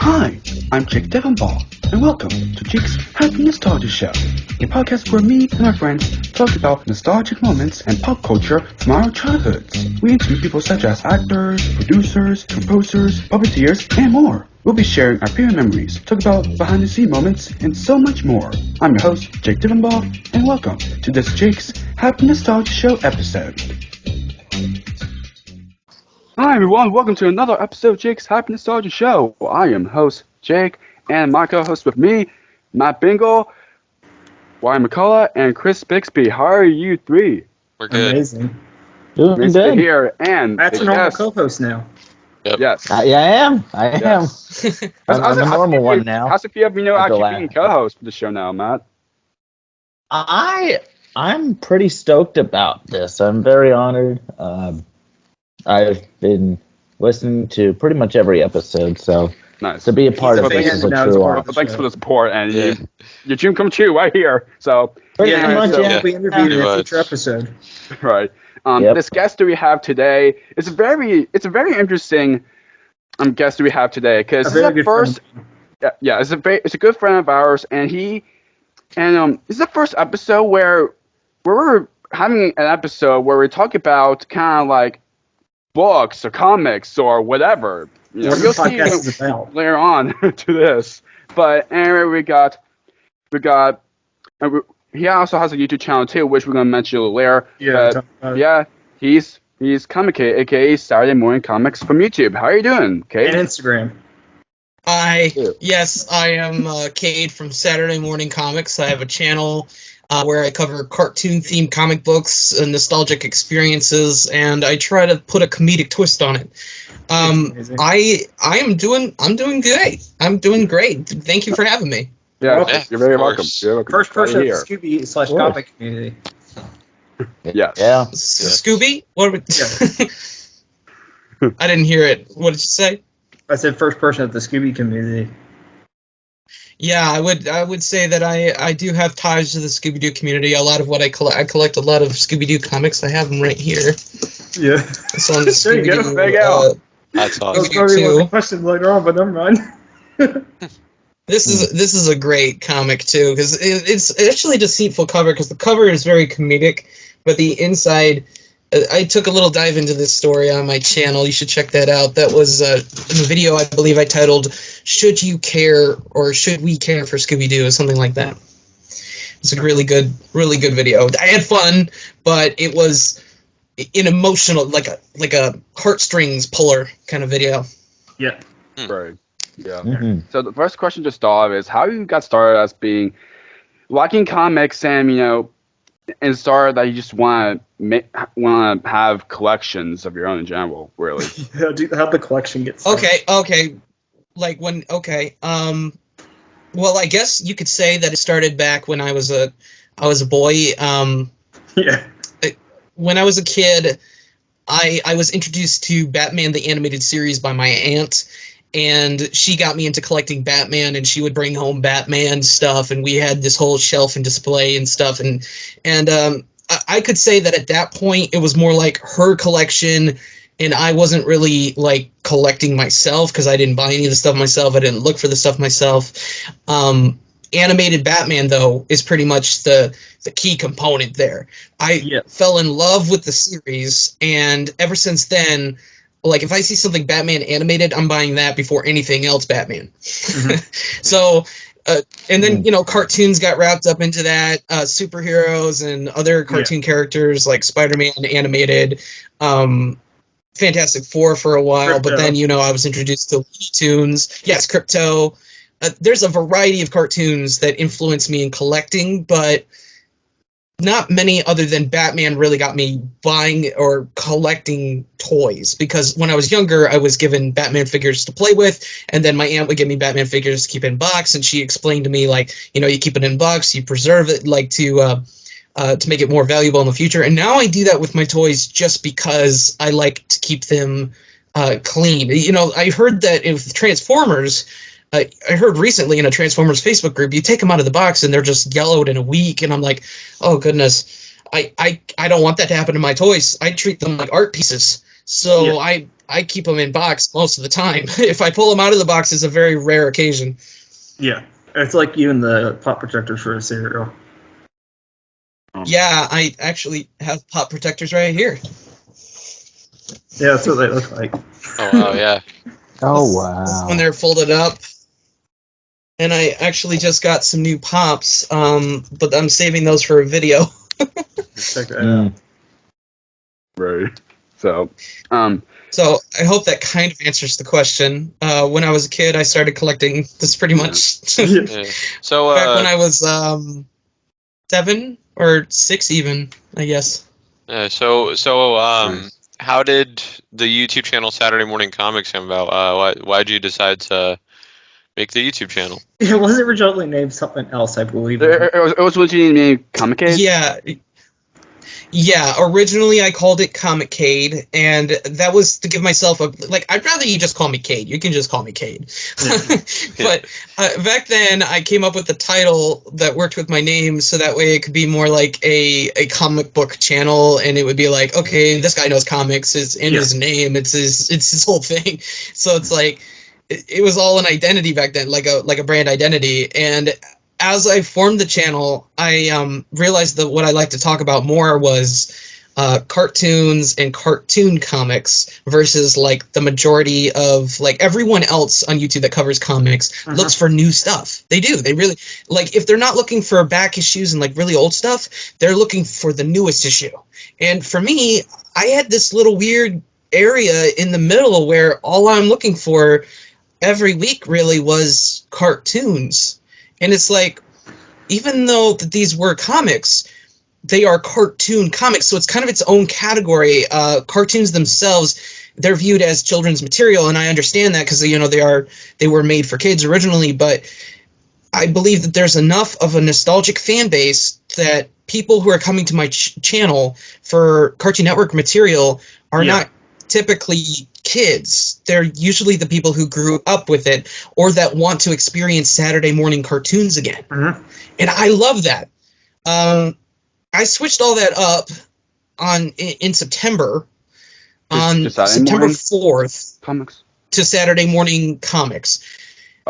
Hi, I'm Jake Deffinbaugh, and welcome to Jake's Happy Nostalgia Show, a podcast where me and my friends talk about nostalgic moments and pop culture from our childhoods. We interview people such as actors, producers, composers, puppeteers, and more. We'll be sharing our favorite memories, talk about behind-the-scenes moments, and so much more. I'm your host, Jake Deffinbaugh, and welcome to this Jake's Happy Nostalgia Show episode. Hi everyone, welcome to another episode of Jake's Happy Nostalgia Show. I am host Jake, and my co-host with me, Matt Bingel, Wyatt McCullough, and Chris Bixby. How are you three? We're good. Amazing. Doing nice good. To hear. And Matt's a normal co-host now. Yep. Yes. I am. I'm a normal one now. How's it feel, actually being co-host for the show now, Matt? I'm pretty stoked about this. I'm very honored. I've been listening to pretty much every episode, so nice. To be a part of this is a true honor. Thanks for the support, and your dream come true right here. So we interview you in a future episode. Right. This guest that we have today is a very interesting guest that we have today because this is the first. It's a good friend of ours, and this is the first episode where we're having an episode where we talk about kind of like books or comics or whatever. You'll see later on to this. But anyway, he also has a YouTube channel too, which we're gonna mention a little later. He's ComiCade, aka Saturday Morning Comics from YouTube. How are you doing, Cade? And Instagram. I am Cade from Saturday Morning Comics. I have a channel where I cover cartoon-themed comic books and nostalgic experiences, and I try to put a comedic twist on it. I'm doing great. I'm doing great. Thank you for having me. Yeah, you're very welcome. First person of the Scooby/comic community. Yes. Yeah. Scooby? What? I didn't hear it. What did you say? I said first person of the Scooby community. Yeah, I would say that I do have ties to the Scooby-Doo community. A lot of what I collect a lot of Scooby-Doo comics. I have them right here. Yeah. So on the there you go. There you go. That's awesome. That was probably a question later on, but never mind. This is a great comic too because it's actually a deceitful cover because the cover is very comedic, but the inside. I took a little dive into this story on my channel. You should check that out. That was a video I believe I titled "Should You Care or Should We Care for Scooby-Doo?" or something like that. It's a really good video. I had fun, but it was an emotional, like a heartstrings puller kind of video. Yeah. Right. Yeah. Mm-hmm. So the first question to start is how you got started as being liking comics and and started that you just want to have collections of your own in general, really. How'd the collection get started? Okay. Well, I guess you could say that it started back when I was a boy. When I was a kid, I was introduced to Batman the Animated Series by my aunt. And she got me into collecting Batman, and she would bring home Batman stuff, and we had this whole shelf and display and stuff. And I could say that at that point, it was more like her collection, and I wasn't really like collecting myself because I didn't buy any of the stuff myself. I didn't look for the stuff myself. Animated Batman, though, is pretty much the key component there. I fell in love with the series, and ever since then, like, if I see something Batman animated, I'm buying that before anything else Batman. Mm-hmm. So, and then, cartoons got wrapped up into that, superheroes and other cartoon characters like Spider-Man animated, Fantastic Four for a while, Crypto. But then, I was introduced to Looney Tunes. Yes, Crypto. There's a variety of cartoons that influenced me in collecting, but not many other than Batman really got me buying or collecting toys, because when I was younger, I was given Batman figures to play with, and then my aunt would give me Batman figures to keep in box, and she explained to me, like, you keep it in box, you preserve it, like, to make it more valuable in the future. And now I do that with my toys just because I like to keep them clean. I heard that with Transformers, I heard recently in a Transformers Facebook group, you take them out of the box and they're just yellowed in a week, and I'm like, oh goodness, I don't want that to happen to my toys. I treat them like art pieces. So I I keep them in box most of the time. If I pull them out of the box, it's a very rare occasion. Yeah, it's like even the pop protectors for a cereal. Yeah, I actually have pop protectors right here. Yeah, that's what they look like. Oh, wow, yeah. Oh, wow. When they're folded up. And I actually just got some new pops, but I'm saving those for a video. Check that out. Right. So I hope that kind of answers the question. When I was a kid, I started collecting this pretty much. Yeah. So back when I was 7 or 6 even, I guess. How did the YouTube channel Saturday Morning Comics come about? Why'd you decide to make the YouTube channel? It was originally named something else, I believe. it was originally named ComiCade? Yeah, originally I called it ComiCade, and that was to give myself I'd rather you just call me Cade. You can just call me Cade. But back then, I came up with a title that worked with my name, so that way it could be more like a comic book channel, and it would be like, okay, this guy knows comics. It's in his name. It's his whole thing. So it's like, it was all an identity back then, like a brand identity. And as I formed the channel, I realized that what I like to talk about more was cartoons and cartoon comics versus like the majority of like everyone else on YouTube that covers comics looks for new stuff. They do. They really like, if they're not looking for back issues and like really old stuff, they're looking for the newest issue. And for me, I had this little weird area in the middle where all I'm looking for every week really was cartoons. And it's like, even though these were comics, they are cartoon comics, so it's kind of its own category. Cartoons themselves, they're viewed as children's material, and I understand that because they were made for kids originally. But I believe that there's enough of a nostalgic fan base that people who are coming to my channel for Cartoon Network material are not typically kids. They're usually the people who grew up with it or that want to experience Saturday morning cartoons again. And I love that. I switched all that up in September, on September 4th, comics to Saturday Morning Comics.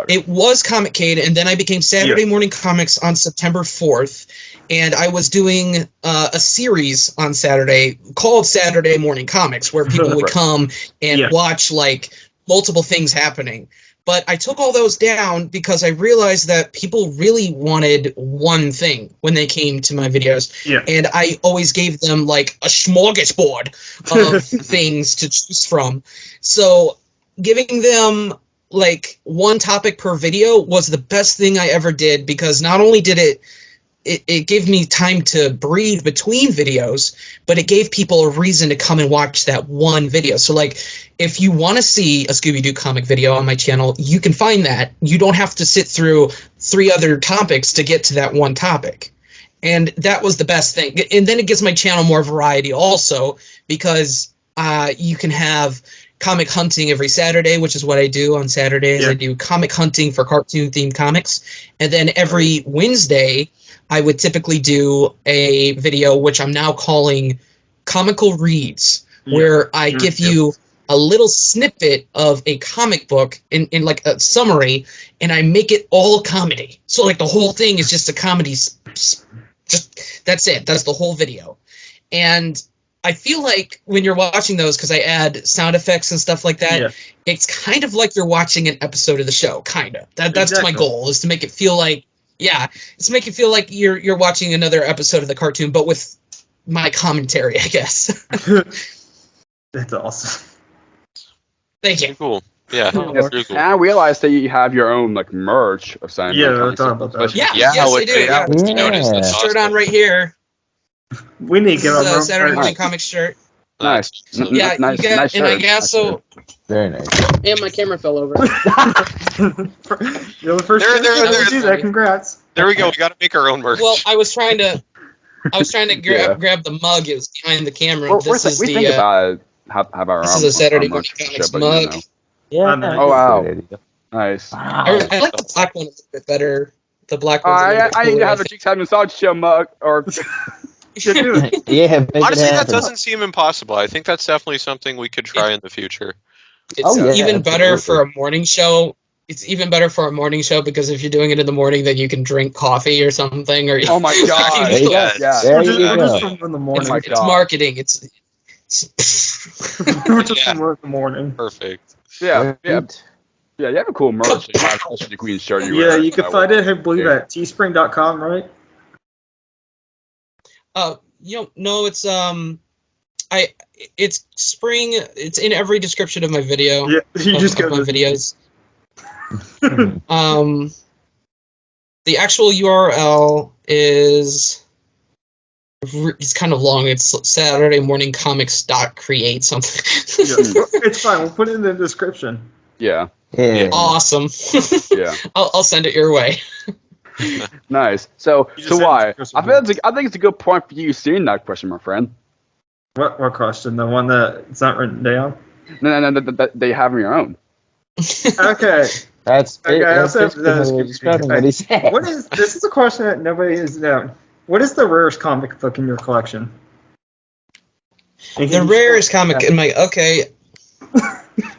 It was ComiCade, and then I became Saturday Morning Comics on September 4th, and I was doing a series on Saturday called Saturday Morning Comics, where people would come and watch like multiple things happening. But I took all those down because I realized that people really wanted one thing when they came to my videos. And I always gave them like a smorgasbord of things to choose from. So giving them like one topic per video was the best thing I ever did, because not only did it gave me time to breathe between videos, but it gave people a reason to come and watch that one video. So like, if you want to see a Scooby-Doo comic video on my channel, you can find that. You don't have to sit through 3 other topics to get to that one topic. And that was the best thing. And then it gives my channel more variety also, because you can have comic hunting every Saturday, which is what I do on Saturdays. I do comic hunting for cartoon-themed comics. And then every Wednesday, I would typically do a video, which I'm now calling Comical Reads, where I give you a little snippet of a comic book in like a summary, and I make it all comedy. So like the whole thing is just a comedy. Just that's it. That's the whole video. And I feel like when you're watching those, because I add sound effects and stuff like that, it's kind of like you're watching an episode of the show, kind of. That's my goal, is to make it feel like, it's to make it feel like you're watching another episode of the cartoon, but with my commentary, I guess. That's awesome. Thank you. Cool. Yeah. Yes. Cool. And I realized that you have your own like merch of sign. We're talking about that. Yes, I do. Shirt on right here. We need to get on Saturday Morning Comics shirt. Nice. Nice shirt. And I guess so. Very nice. And my camera fell over. You're the first to do that. Congrats. There we go. We got to make our own merch. Well, I was trying to grab the mug. It was behind the camera. This is a Saturday Morning Comics mug. Yeah. Oh wow. Nice. I like the black one a little bit better. The black one. I need to have a Jakes Happy Nostalgia mug, or should do. Honestly, that doesn't seem impossible. I think that's definitely something we could try in the future. It's even better for a morning show. It's even better for a morning show because if you're doing it in the morning, then you can drink coffee or something. Or oh my god! There you go. There you go. In the morning. It's marketing. It's We're just in the morning. Perfect. Yeah. You have a cool merch. The Queen shirt you Yeah, wear. you can find it, I believe, at teespring.com, right? No, it's it's spring. It's in every description of my video. Yeah, you just go my to videos. The actual URL is it's kind of long. It's Saturday Morning Comics.create something. It's fine. We'll put it in the description. Yeah. Awesome. Yeah. I'll send it your way. Nice. So why? I think it's a good point for you seeing that question, my friend. What question? The one that's not written down? No, that you have on your own. Okay. That's Okay, that's describing what he said. This is a question that nobody has known. What is the rarest comic book in your collection? The rarest comic in my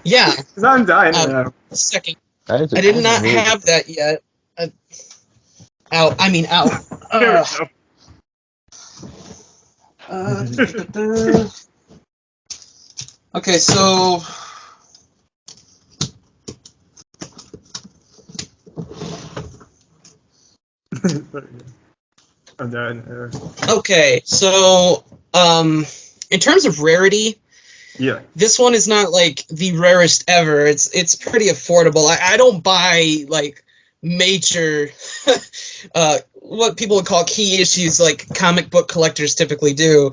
yeah. Because I'm dying to know. Second. I did not have that yet. Out. Here we go. Okay, so I'm dying. okay, so in terms of rarity, Yeah. this one is not like the rarest ever. It's pretty affordable. I don't buy like major what people would call key issues like comic book collectors typically do.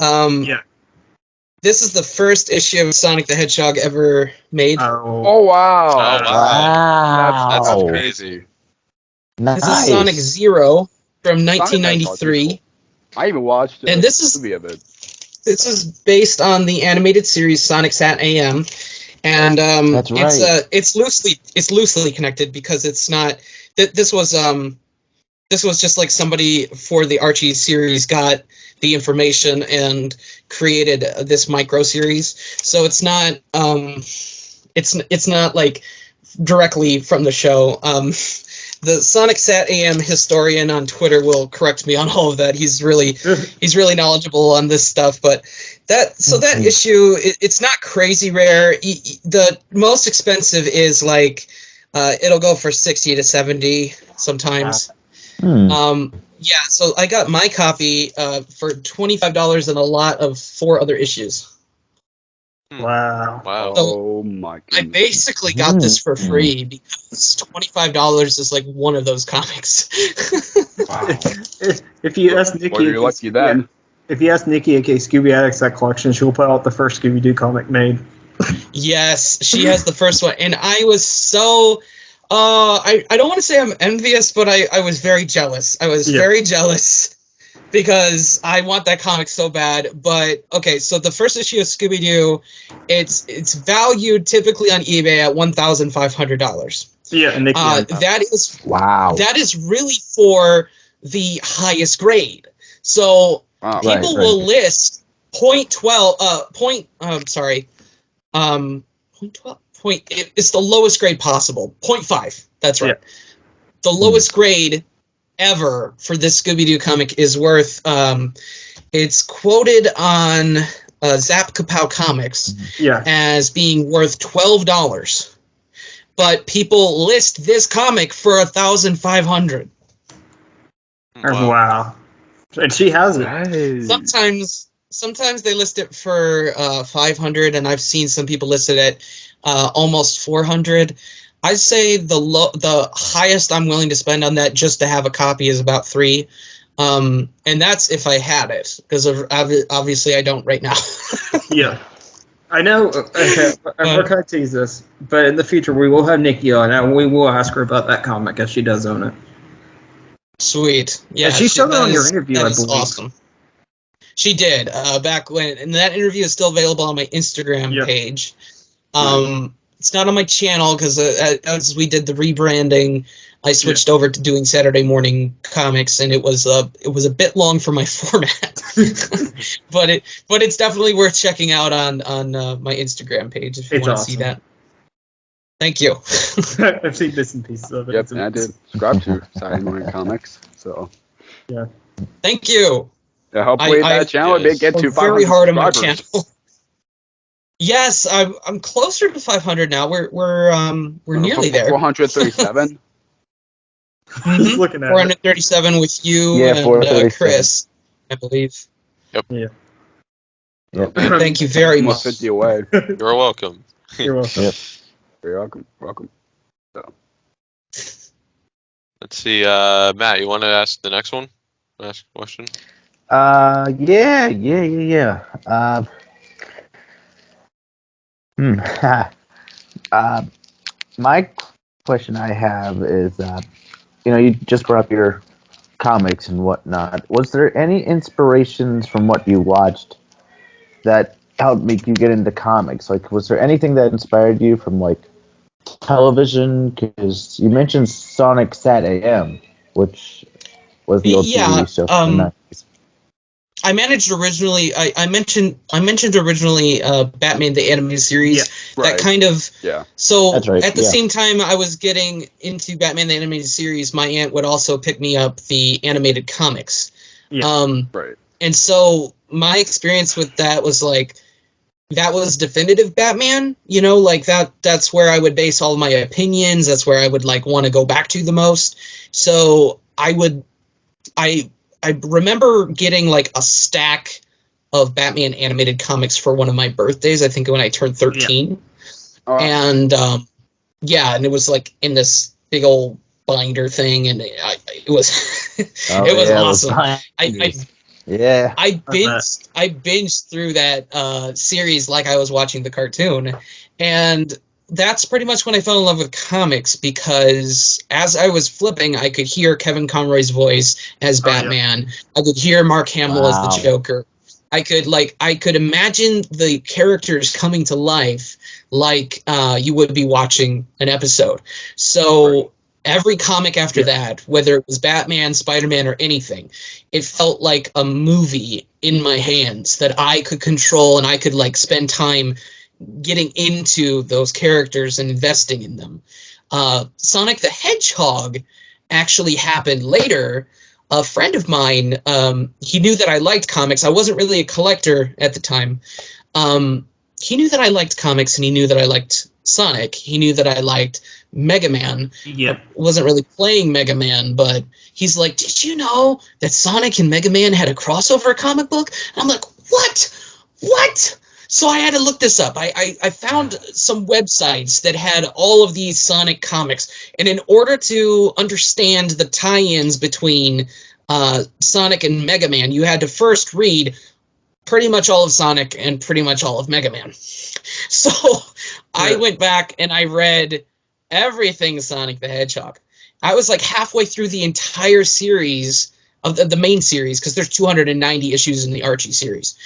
Yeah. This is the first issue of Sonic the Hedgehog ever made. Oh wow! Wow. That's crazy. Nice. This is Sonic Zero from 1993. I even watched And this is- a movie of it. This is based on the animated series Sonic Sat AM, and That's right. it's loosely connected because it's not. This was just like somebody for the Archie series got the information and created this micro series. So it's not it's not like directly from the show. The Sonic Sat AM historian on Twitter will correct me on all of that. He's really knowledgeable on this stuff. But that issue, it's not crazy rare. The most expensive is like it'll go for 60 to 70 sometimes. Yeah, so I got my copy for $25 and a lot of 4 other issues. Wow. Oh my goodness. I basically got this for free because $25 is like one of those comics. Wow. If you ask Nikki, Well, you're lucky then. If you ask Nikki, aka Scooby Addicts, that collection, she'll put out the first Scooby-Doo comic made. Yes, she has the first one, and I was so. I don't want to say I'm envious, but I was very jealous. I was very jealous because I want that comic so bad. But okay, so the first issue of Scooby-Doo, it's valued typically on eBay at $1,500. Yeah, and Nikki. That is really for the highest grade. So people will list it's the lowest grade possible. 0.5. That's right. Yeah. The lowest grade ever for this Scooby-Doo comic is worth. It's quoted on Zap Kapow Comics as being worth $12, but people list this comic for $1,500. Wow. And she has it. Sometimes they list it for $500, and I've seen some people list it at almost $400. I'd say the highest I'm willing to spend on that just to have a copy is about $3, and that's if I had it, because obviously I don't right now. Yeah, I know. We're going to tease this, but in the future we will have Nikki on, and we will ask her about that comic if she does own it. Sweet. Yeah, she showed it on your interview. That is awesome. She did back when, and that interview is still available on my Instagram page. on my channel because as we did the rebranding, I switched over to doing Saturday morning comics, and it was a bit long for my format. but it's definitely worth checking out on my Instagram page if you want to see that. Thank you. I've seen bits and pieces of it. Yep, and I did subscribe to Saturday Morning Comics. So yeah. Thank you. Yeah, hopefully that channel will get to 500 very hard on my subscribers. channel. Yes, I'm closer to 500 now. We're nearly there. 437. Just looking at 437 with you and Chris, I believe. Yep. Yeah. Yep. Thank you very much. 50 away. You're welcome. You're welcome. Yep. You're welcome. So. Let's see, Matt, you want to ask the next one? Ask a question? Yeah. My question I have is, you just brought up your comics and whatnot. Was there any inspirations from what you watched that helped make you get into comics? Like, was there anything that inspired you from, like, television? Because you mentioned Sonic Sat AM, which was the old TV show from the 90s. I mentioned originally Batman the Animated Series. Yeah, right. That kind of So That's right, at the same time I was getting into Batman the Animated Series, my aunt would also pick me up the animated comics. Yeah. Right. And so my experience with that was like that was definitive Batman, like that's where I would base all of my opinions, that's where I would like want to go back to the most. So I remember getting like a stack of Batman animated comics for one of my birthdays, I think when I turned 13. Yeah. And and it was like in this big old binder thing, and it was it was awesome. I binged through that series like I was watching the cartoon, and that's pretty much when I fell in love with comics, because as I was flipping, I could hear Kevin Conroy's voice as Batman. I could hear Mark Hamill as the Joker. I could imagine the characters coming to life like you would be watching an episode. So every comic after that, whether it was Batman, Spider-Man, or anything, it felt like a movie in my hands that I could control, and I could like spend time getting into those characters and investing in them. Sonic the Hedgehog actually happened later. A friend of mine, he knew that I liked comics. I wasn't really a collector at the time. He knew that I liked comics, and he knew that I liked Sonic. He knew that I liked Mega Man. Yep. I wasn't really playing Mega Man, but he's like, did you know that Sonic and Mega Man had a crossover comic book? And I'm like, what? So I had to look this up. I found some websites that had all of these Sonic comics, and in order to understand the tie-ins between Sonic and Mega Man, you had to first read pretty much all of Sonic and pretty much all of Mega Man. So I went back and I read everything Sonic the Hedgehog. I was like halfway through the entire series of the main series, because there's 290 issues in the Archie series.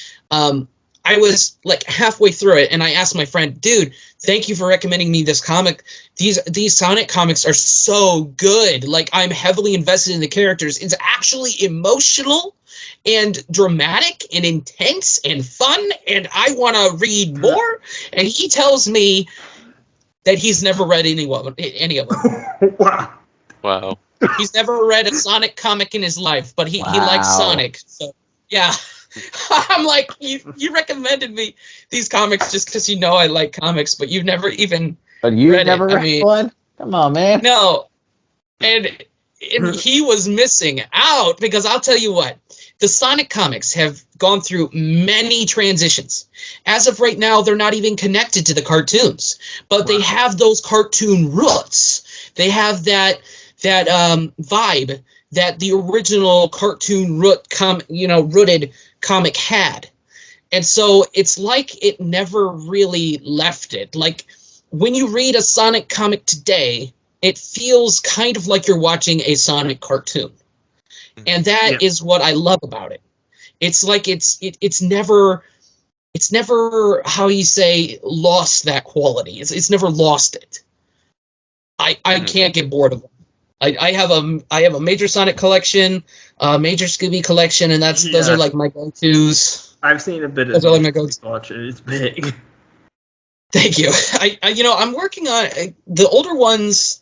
I was like halfway through it, and I asked my friend, dude, thank you for recommending me this comic. These Sonic comics are so good. Like, I'm heavily invested in the characters. It's actually emotional and dramatic and intense and fun, and I want to read more. And he tells me that he's never read any of them. Wow. He's never read a Sonic comic in his life, but he likes Sonic. So, yeah. I'm like, you recommended me these comics just because you know I like comics, but you've never even read one? Come on, man. No. And he was missing out, because I'll tell you what, the Sonic comics have gone through many transitions. As of right now, they're not even connected to the cartoons, but they have those cartoon roots. They have that vibe that the original cartoon rooted comic had. And so it's like it never really left it. Like, when you read a Sonic comic today, it feels kind of like you're watching a Sonic cartoon. And that is what I love about it. It's like it's never it's never, how you say, lost that quality. It's never lost it. I can't get bored of them. I have a major Sonic collection, a major Scooby collection, and those are like my go-tos. I've seen a bit of those are like my go-tos. Watch it. It's big. Thank you. I'm working on the older ones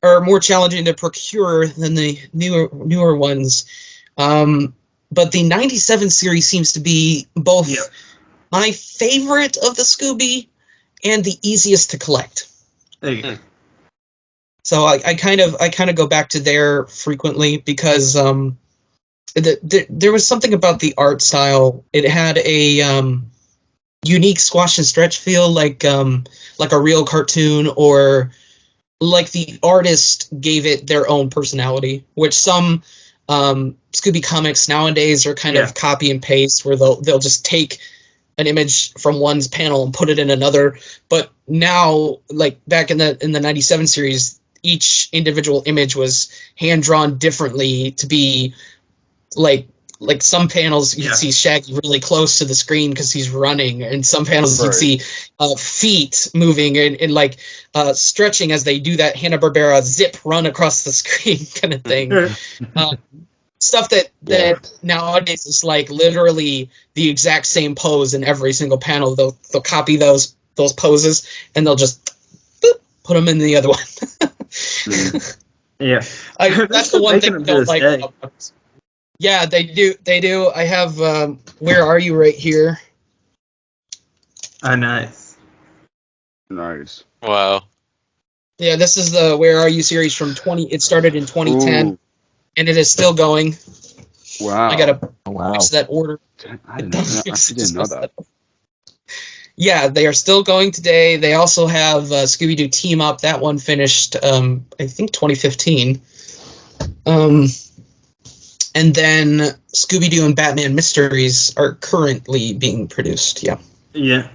are more challenging to procure than the newer ones. But the 97 series seems to be both my favorite of the Scooby and the easiest to collect. There you go. So I kind of go back to there frequently because there was something about the art style. It had a unique squash and stretch feel, like a real cartoon, or like the artist gave it their own personality, which some Scooby comics nowadays are kind of copy and paste, where they'll just take an image from one's panel and put it in another. But now, like back in the 97 series, each individual image was hand drawn differently to be like some panels you can see Shaggy really close to the screen because he's running, and some panels you can see feet moving and like stretching as they do that Hanna-Barbera zip run across the screen kind of thing. Stuff that nowadays is like literally the exact same pose in every single panel. They'll copy those poses and they'll just put them in the other one. That's the one thing I don't like about it. Yeah, they do. I have Where Are You right here. Oh, nice. Wow. Yeah, this is the Where Are You series from it started in 2010, and it is still going. Wow. I gotta fix that order. I didn't know that. Yeah, they are still going today. They also have Scooby-Doo Team Up. That one finished, I think, 2015. And then Scooby-Doo and Batman Mysteries are currently being produced. Yeah. Yeah.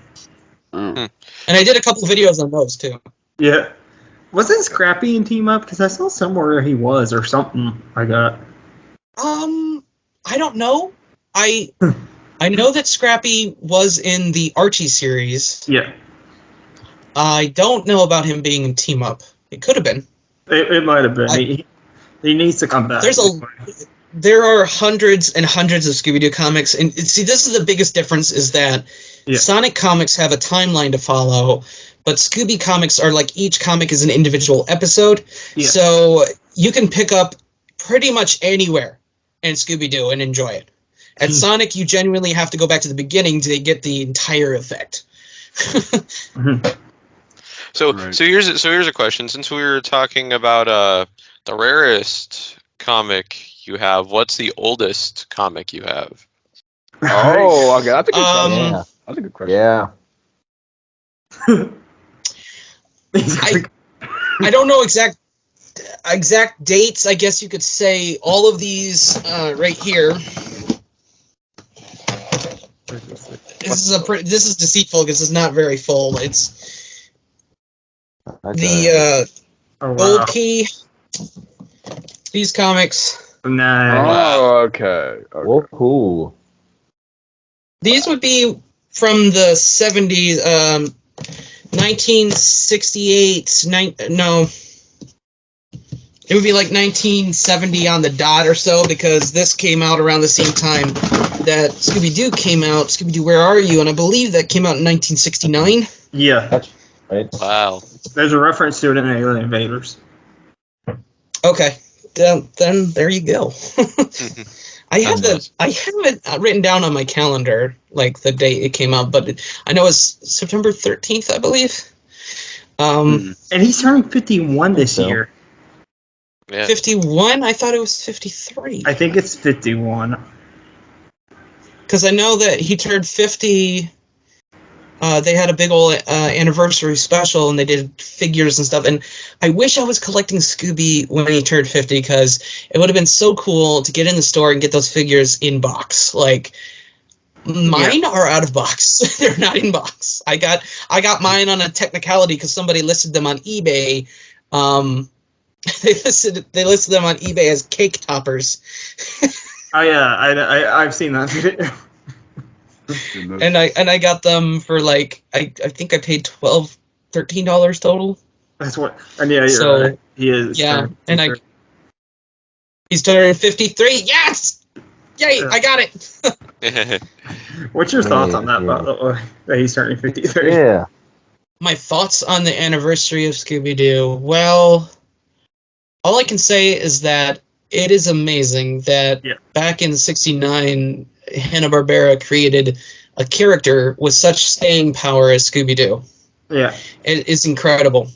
And I did a couple videos on those too. Yeah. Wasn't Scrappy in Team Up? Because I saw somewhere he was or something I got. I don't know. I know that Scrappy was in the Archie series. Yeah. I don't know about him being in Team Up. It could have been. It might have been. He needs to come back. There are hundreds and hundreds of Scooby-Doo comics, and see, this is the biggest difference, is that Sonic comics have a timeline to follow, but Scooby comics are like each comic is an individual episode, so you can pick up pretty much anywhere in Scooby-Doo and enjoy it. At Sonic, you genuinely have to go back to the beginning to get the entire effect. So here's a question. Since we were talking about the rarest comic you have, what's the oldest comic you have? Oh, okay, that's a good question. That's a good question. Yeah. I don't know exact dates. I guess you could say all of these right here. This is deceitful because it's not very full. It's the Gold Key. These comics. Nice. Oh, okay. Whoa, cool. These would be from the 70s, 1968. No, it would be like 1970 on the dot or so, because this came out around the same time that Scooby-Doo came out. Scooby-Doo, Where Are You? And I believe that came out in 1969. Yeah. That's right. Wow. There's a reference to it in Alien Invaders. Okay. Then there you go. I have it written down on my calendar, like the date it came out, but I know it's September 13th, I believe. And he's turning 51 this year. Yeah. 51? I thought it was 53. I think it's 51. Because I know that he turned 50. They had a big old anniversary special, and they did figures and stuff. And I wish I was collecting Scooby when he turned 50, because it would have been so cool to get in the store and get those figures in box. Like, mine are out of box. They're not in box. I got mine on a technicality because somebody listed them on eBay. They listed them on eBay as cake toppers. Oh yeah, I've seen that video. and I got them for like I think I paid $13 total. That's what. And yeah, you're right. He is. Yeah, and he's turning 53. Yes, yay! I got it. What's your thoughts on that? By the way, that he's turning 53. Yeah. My thoughts on the anniversary of Scooby-Doo. Well, all I can say is that it is amazing that back in '69, Hanna-Barbera created a character with such staying power as Scooby-Doo. Yeah, it is incredible.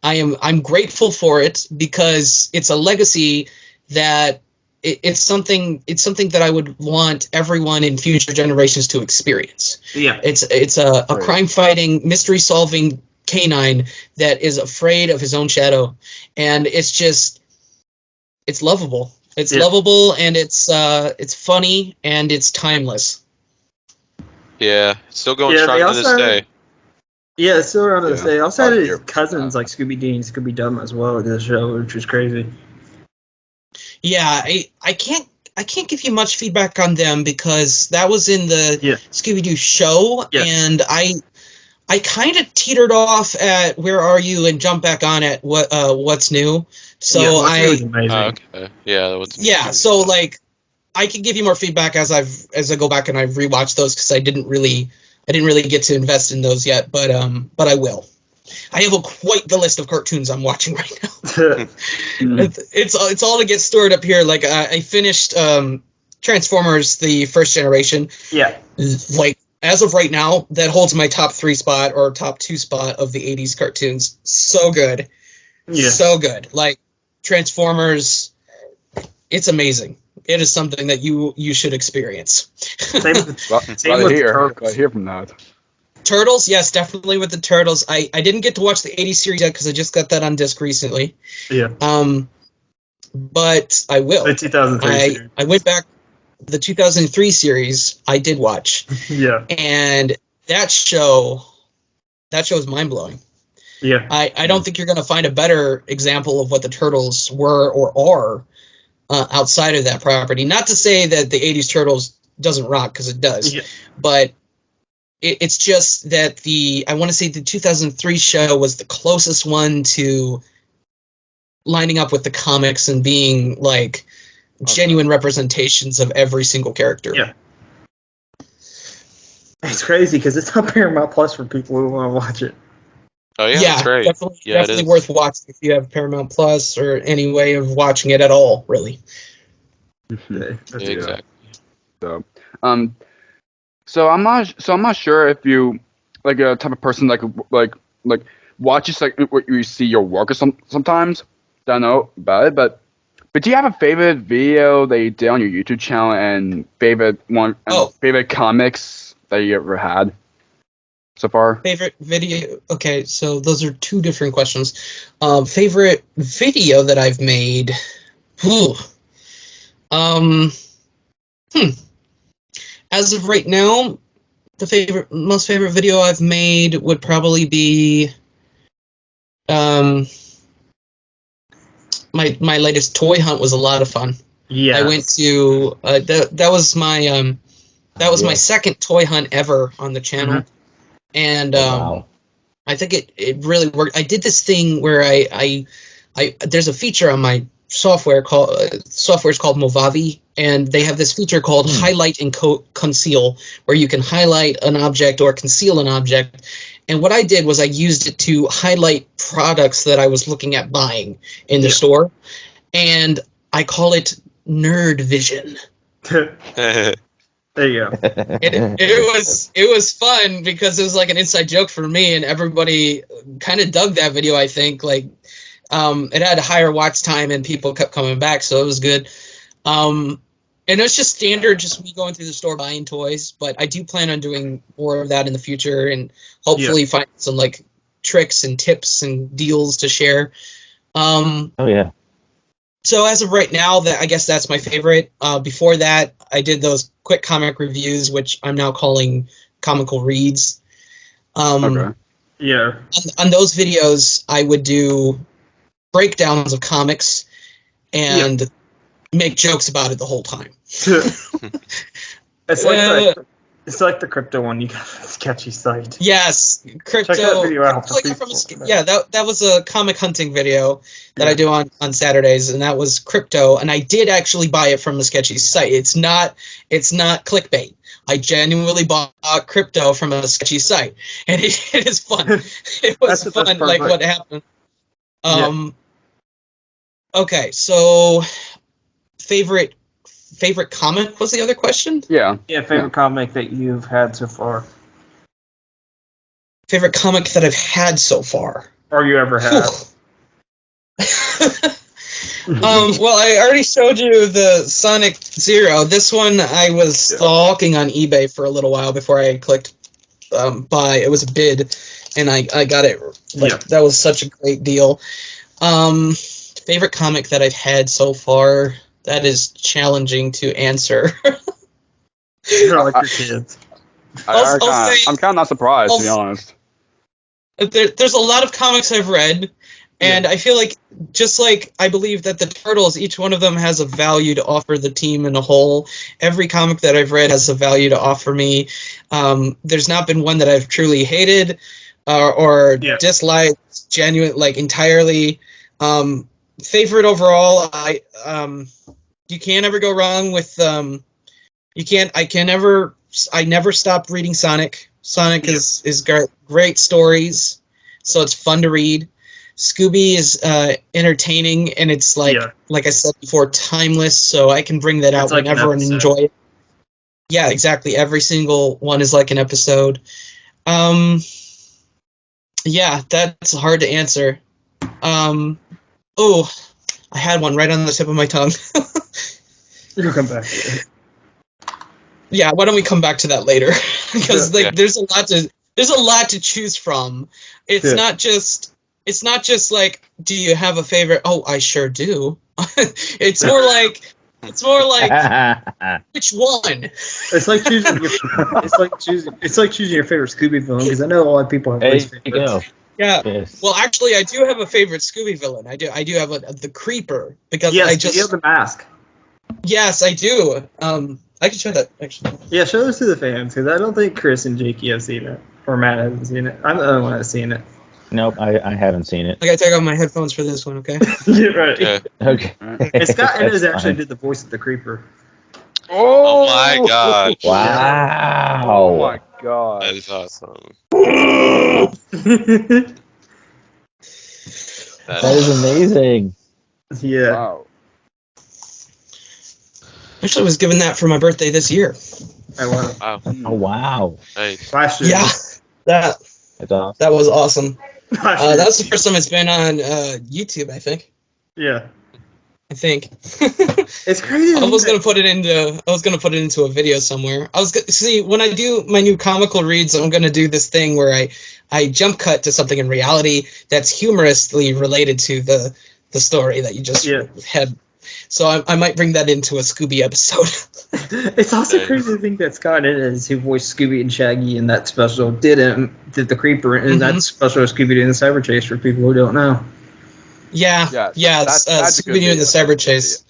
I'm grateful for it because it's a legacy that it's something that I would want everyone in future generations to experience. Yeah, it's a crime-fighting, mystery-solving canine that is afraid of his own shadow, and it's lovable. It's lovable, and it's funny, and it's timeless. Yeah, it's still going strong to this day. Yeah, it's still around to this day. Also had his cousins like Scooby-Doo and Scooby-Dum as well in this show, which was crazy. Yeah, I can't give you much feedback on them because that was in the Scooby-Doo show, and I kind of teetered off at Where Are You and jumped back on at What's New. So so like I can give you more feedback as I go back and I rewatch those because I didn't really get to invest in those yet, but I will. I have quite the list of cartoons I'm watching right now. It's all to get stored up here. Like I finished Transformers, the first generation. Yeah. Like as of right now, that holds my top 3 spot or top 2 spot of the 80s cartoons. So good. Yeah. So good. Like Transformers, it's amazing. It is something that you should experience. Same with hear from that. Turtles, yes, definitely with the Turtles. I didn't get to watch the 80s series yet because I just got that on disc recently. Yeah. But I will. The 2003 series. I went back. The 2003 series I did watch. Yeah. And that show is mind blowing. Yeah. I don't think you're going to find a better example of what the Turtles were or are outside of that property. Not to say that the 80s Turtles doesn't rock, because it does. Yeah. But it's just that I want to say the 2003 show was the closest one to lining up with the comics and being like genuine representations of every single character. Yeah. It's crazy because it's on Paramount Plus for people who want to watch it. Oh yeah, that's right. Definitely worth watching if you have Paramount Plus or any way of watching it at all, really. Exactly. So I'm not sure if you like a type of person like watches like what you see your work or sometimes. Don't know about it, but do you have a favorite video that you did on your YouTube channel and favorite comics that you ever had so far? Favorite video? Okay, so those are 2 different questions. Favorite video that I've made? As of right now, the most favorite video I've made would probably be my latest toy hunt was a lot of fun. Yeah, I went to that was my my second toy hunt ever on the channel, and I think it really worked. I did this thing where I there's a feature on my software called Movavi, and they have this feature called Highlight and Conceal, where you can highlight an object or conceal an object. And what I did was I used it to highlight products that I was looking at buying in the store, and I call it Nerd Vision. There you go. It was fun because it was like an inside joke for me, and everybody kind of dug that video. I think it had a higher watch time, and people kept coming back, so it was good. And it's just standard, just me going through the store buying toys. But I do plan on doing more of that in the future, and hopefully find some like tricks and tips and deals to share. So as of right now, I guess that's my favorite. Before that, I did those quick comic reviews, which I'm now calling comical reads. Okay. Yeah. On those videos, I would do breakdowns of comics and make jokes about it the whole time. It's like It's like the crypto one you got from Sketchy Site. Yes, crypto. Check that video out. That was a comic hunting video that I do on Saturdays, and that was crypto. And I did actually buy it from a Sketchy Site. It's not clickbait. I genuinely bought crypto from a Sketchy Site, and it is fun. It was fun, like what happened. Okay, so favorite comic was the other question? Yeah. Yeah, favorite comic that you've had so far. Favorite comic that I've had so far. Or you ever had. Well, I already showed you the Sonic Zero. This one I was stalking on eBay for a little while before I clicked buy. It was a bid, and I got it. That was such a great deal. Favorite comic that I've had so far. That is challenging to answer. You're like your kids. I'm kind of not surprised, to be honest. There's a lot of comics I've read, and I feel like, just like I believe that the Turtles, each one of them has a value to offer the team in a whole. Every comic that I've read has a value to offer me. There's not been one that I've truly hated or disliked, entirely. Favorite overall, you can't ever go wrong with I never stopped reading Sonic. Sonic is great stories, so it's fun to read. Scooby is entertaining, and it's like I said before, timeless, so I can bring that out whenever and enjoy it. Yeah, exactly. Every single one is like an episode. Yeah, that's hard to answer. Oh, I had one right on the tip of my tongue. You'll come back to it. Yeah, why don't we come back to that later? Because there's a lot to choose from. It's not just like, do you have a favorite? Oh, I sure do. It's more like which one? It's like choosing your favorite Scooby villain, because I know a lot of people have favorites. Yeah. Yes. Well, actually, I do have a favorite Scooby villain. I do have the Creeper, because you have the mask. Yes, I do. I can show that, actually. Yeah, show this to the fans, because I don't think Chris and Jakey have seen it, or Matt hasn't seen it. I'm the only one that's seen it. Nope, I haven't seen it. I gotta take off my headphones for this one, okay? Yeah, right. Yeah. Okay. And Scott Ennis actually did the voice of the Creeper. Oh my god! Wow! Oh my god! That is awesome. That is amazing. Yeah. Wow. Actually, I was given that for my birthday this year. Wow. Oh wow! Nice. Last year. Yeah, That's awesome. that was awesome. That's the year. first time it's been on YouTube, I think. Yeah. I think. It's crazy. I was gonna put it into a video somewhere. See, when I do my new comical reads, I'm gonna do this thing where I jump cut to something in reality that's humorously related to the story that you just had. So I might bring that into a Scooby episode. It's also crazy to think that Scott Ennis, who voiced Scooby and Shaggy in that special, did the Creeper in that special Scooby-Doo and the Cyber Chase, for people who don't know. Yeah. That's Scooby-Doo and the Cyber Chase.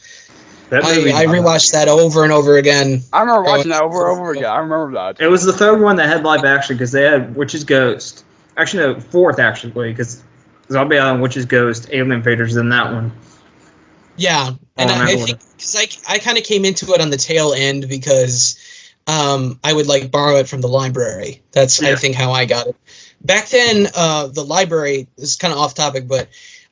I rewatched that over and over again. I remember watching that over and over again. I remember that. It was the third one that had live action, because they had Witch's Ghost. Actually, no, fourth, actually, because Zombie Island, Witch's Ghost, Alien Invaders in that one. Yeah, and I think because I kind of came into it on the tail end, because I would borrow it from the library. That's I think how I got it. Back then, the library, this is kind of off topic, but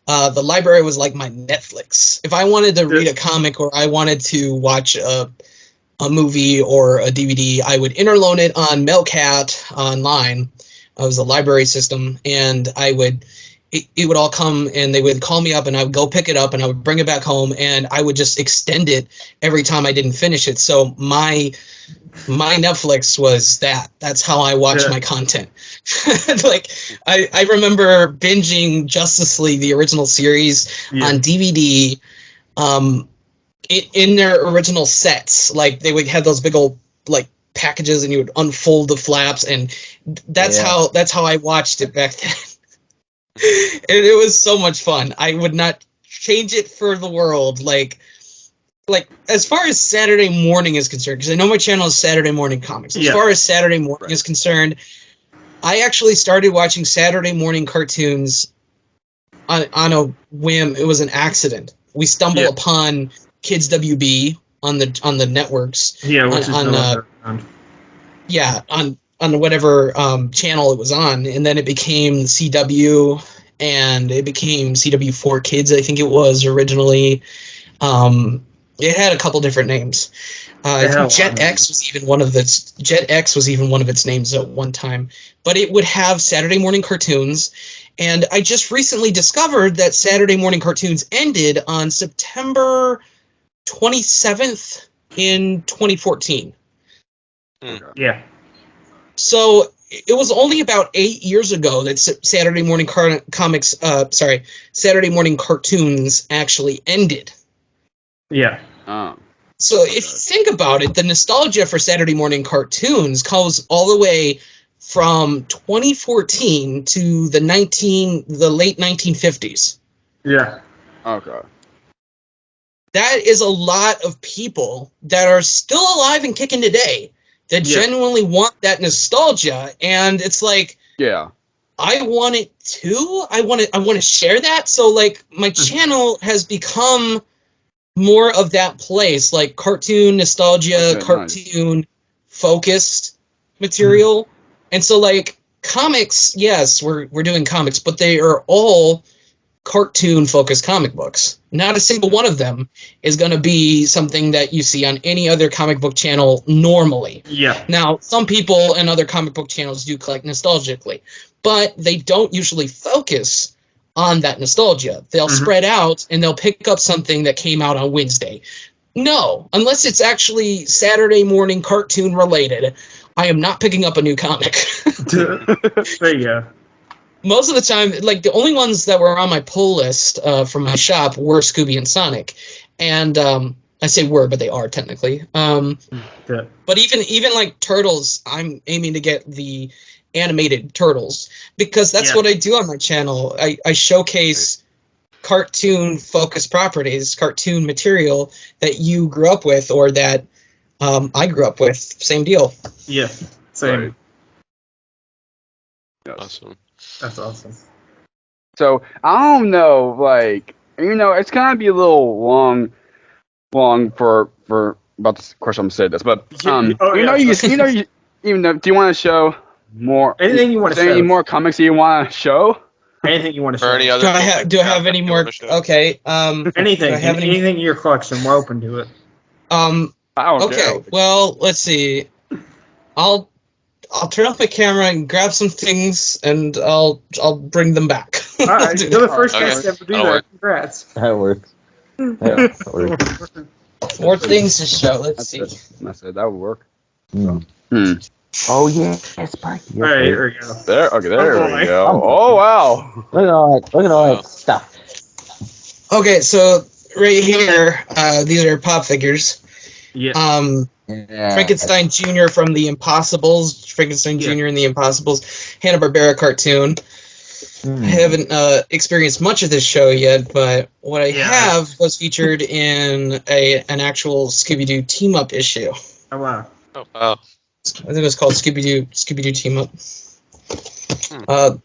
the library was like my Netflix. If I wanted to read a comic or I wanted to watch a movie or a DVD, I would interloan it on Melcat online. It was a library system, and it would all come, and they would call me up, and I would go pick it up, and I would bring it back home, and I would just extend it every time I didn't finish it. So my Netflix was that. That's how I watched my content. I remember binging Justice League, the original series, on DVD, in their original sets. They would have those big old packages, and you would unfold the flaps, and that's how I watched it back then. It was so much fun. I would not change it for the world. like, as far as Saturday morning is concerned, because I know my channel is Saturday Morning Comics. As far as Saturday morning is concerned, I actually started watching Saturday morning cartoons on a whim. It was an accident. We stumbled upon Kids WB on the networks. Yeah, which is on whatever channel it was on, and then it became CW, and it became CW4 Kids, I think it was originally. It had a couple different names. I think JetX was even one of its names at one time. But it would have Saturday morning cartoons, and I just recently discovered that Saturday morning cartoons ended on September 27th in 2014. Yeah. So it was only about 8 years ago that Saturday morning Saturday morning cartoons actually ended. Yeah. So if you think about it, the nostalgia for Saturday morning cartoons goes all the way from 2014 to the late 1950s. Yeah. Okay. That is a lot of people that are still alive and kicking today that genuinely want that nostalgia, and it's like, I want it too. I want to share that. So like my channel has become more of that place, like cartoon nostalgia, cartoon focused material. And so like comics, yes, we're doing comics, but they are all cartoon focused comic books. Not a single one of them is going to be something that you see on any other comic book channel normally. Yeah. Now, some people and other comic book channels do collect nostalgically, but they don't usually focus on that nostalgia. They'll spread out and they'll pick up something that came out on Wednesday. No, unless it's actually Saturday morning cartoon related, I am not picking up a new comic. There you go. Most of the time, like the only ones that were on my pull list from my shop were Scooby and Sonic, and I say were, but they are technically. But even like Turtles, I'm aiming to get the animated Turtles because that's what I do on my channel. I showcase cartoon focused properties, cartoon material that you grew up with or that I grew up with. Same deal. Yeah, same. Right. Awesome. That's awesome. So I don't know, like, it's gonna be a little long for about this question. I'm gonna say this, but do you want to show more? Anything you want to show? Any more comics you want to show? Anything you want to show? Or any other? Do I have any more? Okay. Anything. Anything in your collection. We're open to it. I don't okay. care. Well, let's see. I'll turn off my camera and grab some things, and I'll bring them back. All right, you're the first guest to ever do that. Congrats. That works. Yeah, that works. More things to show. Let's see. I said that would work. Oh yeah, Sparky. All right, here we go. There we go. Oh wow! Look at all that stuff. Okay, so right here, these are pop figures. Yeah. Frankenstein Jr. from The Impossibles, Frankenstein Jr. and The Impossibles, Hanna-Barbera cartoon. I haven't experienced much of this show yet, but what I have was featured in an actual Scooby-Doo team-up issue. Oh wow! Oh wow! I think it was called Scooby-Doo team-up. I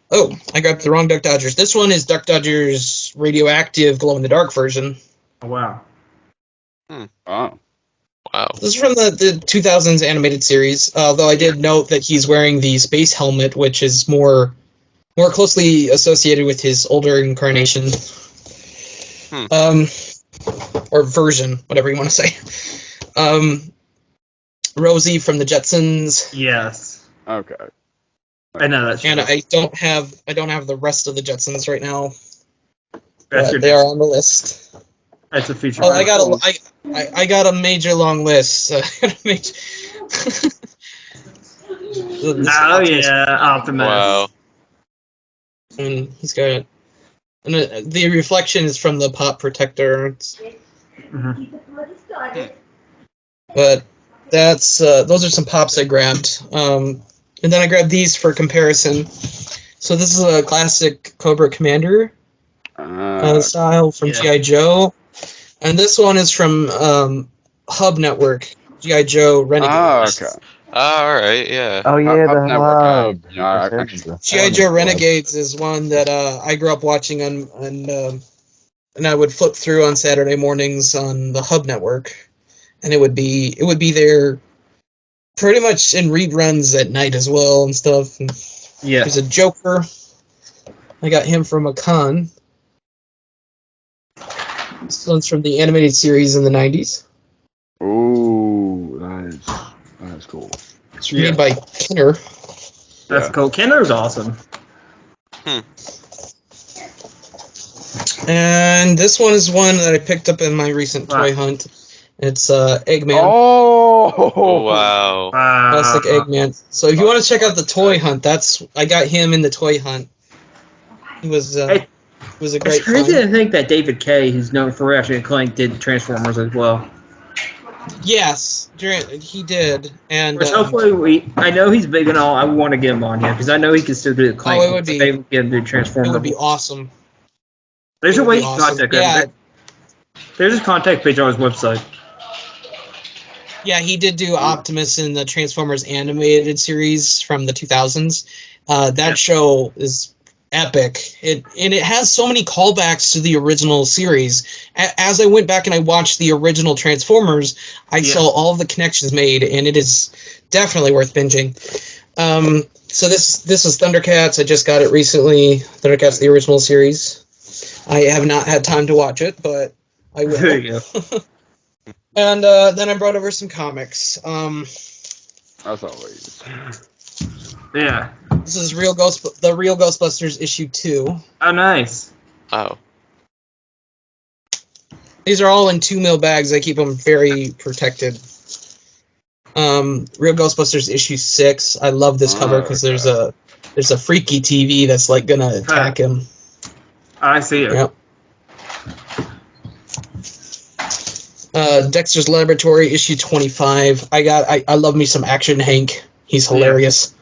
grabbed the wrong Duck Dodgers. This one is Duck Dodgers radioactive glow-in-the-dark version. Oh wow! Oh. Wow. This is from the 2000s animated series, although I did note that he's wearing the space helmet, which is more closely associated with his older incarnation. Or version, whatever you want to say. Rosie from the Jetsons. Yes. Okay. I know that. And I don't have the rest of the Jetsons right now. They are on the list. That's a feature. Oh, I got a major long list. Oh yeah, Optimus. Wow. And he's got, and the reflection is from the Pop Protector. But that's those are some pops I grabbed. And then I grabbed these for comparison. So this is a classic Cobra Commander style from G.I. Joe. And this one is from Hub Network, G.I. Joe Renegades. Oh, okay. All right, yeah. Oh yeah, Hub the Network. G.I. Joe Renegades is one that I grew up watching and I would flip through on Saturday mornings on the Hub Network, and it would be there pretty much in reruns at night as well and stuff. And Yeah. there's a Joker. I got him from a con. This one's from the animated series in the 90s. Ooh, that is cool. It's made by Kenner. That's cool. Kenner's awesome. And this one is one that I picked up in my recent toy hunt. It's Eggman. Oh, wow. Classic Eggman. So if you want to check out the toy hunt, I got him in the toy hunt. He was a great It's crazy find. to think that David Kay, who's known for Ratchet and Clank, did Transformers as well. Yes, he did. And Which hopefully I know he's big and all. I want to get him on here because I know he can still do the Clank. it would be. They get him to do Transformers. It would be awesome. There's a way to awesome. contact him. There's his contact page on his website. Yeah, he did do Optimus in the Transformers animated series from the 2000s. That show is epic. It has so many callbacks to the original series. As I went back and I watched the original Transformers, I saw all of the connections made, and it is definitely worth binging. So this is Thundercats. I just got it recently. Thundercats, the original series. I have not had time to watch it, but I will. There you go. And then I brought over some comics. That's always. Yeah. This is the Real Ghostbusters issue 2. Oh, nice. Oh. These are all in 2 mil bags. I keep them very protected. Real Ghostbusters issue 6. I love this cover because there's a freaky TV that's like gonna attack him. I see it. Yep. Dexter's Laboratory issue 25. I love me some Action Hank. He's hilarious.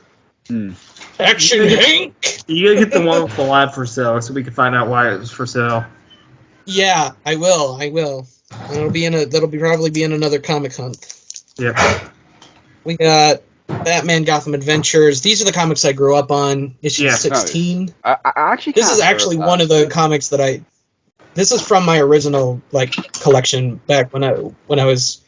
Action Hank. You gotta get the one with the lab for sale so we can find out why it was for sale. Yeah, I will. That'll probably be in another comic hunt. Yeah. We got Batman Gotham Adventures. These are the comics I grew up on. Issue 16. I actually. This is actually one of the comics that This is from my original collection back when I was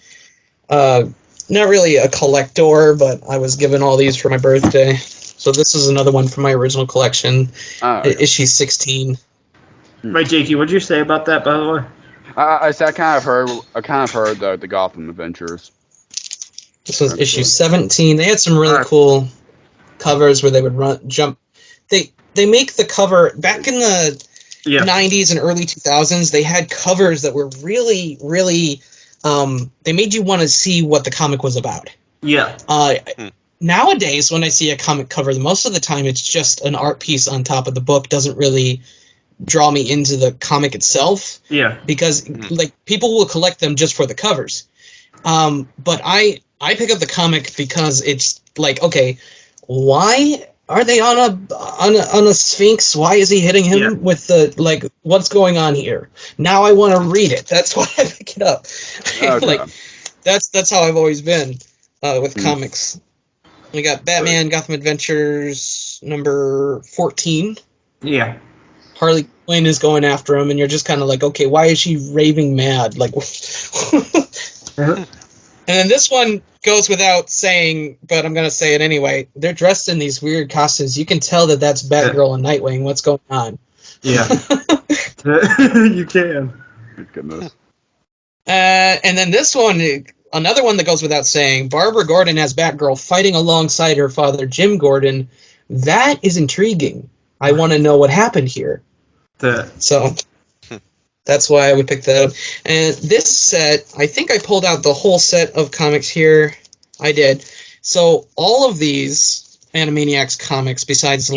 not really a collector, but I was given all these for my birthday. So this is another one from my original collection. Issue 16. Right, Jakey, what did you say about that, by the way? I kind of heard the Gotham Adventures. This was issue 17. They had some really cool covers where they would jump. They make the cover back in the 90s and early 2000s. They had covers that were really, really. They made you want to see what the comic was about. Yeah. Nowadays, when I see a comic cover, most of the time it's just an art piece on top of the book. Doesn't really draw me into the comic itself. Yeah. Because people will collect them just for the covers. But I pick up the comic because it's like, okay, why are they on a Sphinx? Why is he hitting him with the what's going on here? Now I want to read it. That's why I pick it up. Okay. That's how I've always been with comics. We got Batman Gotham Adventures number 14. Yeah. Harley Quinn is going after him, and you're just kind of like, okay, why is she raving mad? Like, and then this one goes without saying, but I'm going to say it anyway. They're dressed in these weird costumes. You can tell that that's Batgirl and Nightwing. What's going on? Yeah. You can. Goodness. And then this one, another one that goes without saying, Barbara Gordon as Batgirl fighting alongside her father, Jim Gordon. That is intriguing. I want to know what happened here. So that's why I would pick that up. And this set, I think I pulled out the whole set of comics here. I did. So all of these Animaniacs comics, besides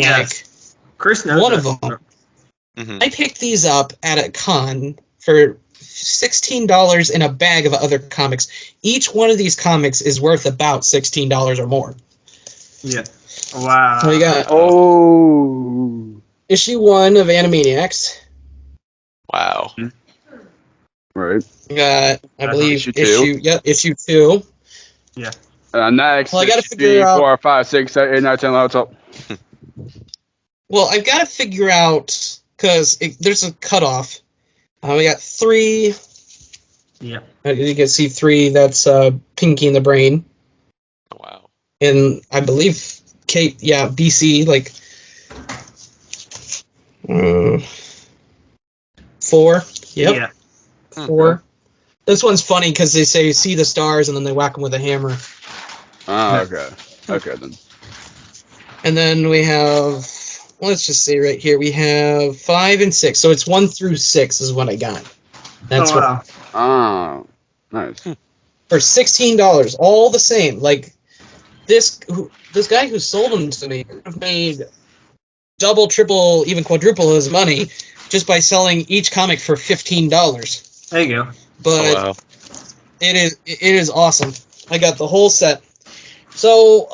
Chris knows one of them, I picked these up at a con for $16 in a bag of other comics. Each one of these comics is worth about $16 or more. Yeah. Wow. So we got issue 1 of Animaniacs. Wow. Right. Got, I believe, issue 2. Issue 2. Yeah. Next, well, I gotta 3, figure out 4, 5, 6, 7, 8, 9, 10, 11, 12. Well, I've got to figure out, because there's a cutoff. We got 3. Yeah. You can see 3, that's Pinky in the Brain. Oh, wow. And I believe Kate, BC, like 4. Yep. Yeah. 4. This one's funny because they say see the stars and then they whack them with a hammer. Oh, okay. Okay, then. And then we have, let's just say right here, we have 5 and 6. So it's 1 through 6 is what I got. That's wow. Oh, nice. For $16, all the same. Like this guy who sold them to me could have made double, triple, even quadruple his money just by selling each comic for $15. There you go. But it is awesome. I got the whole set. So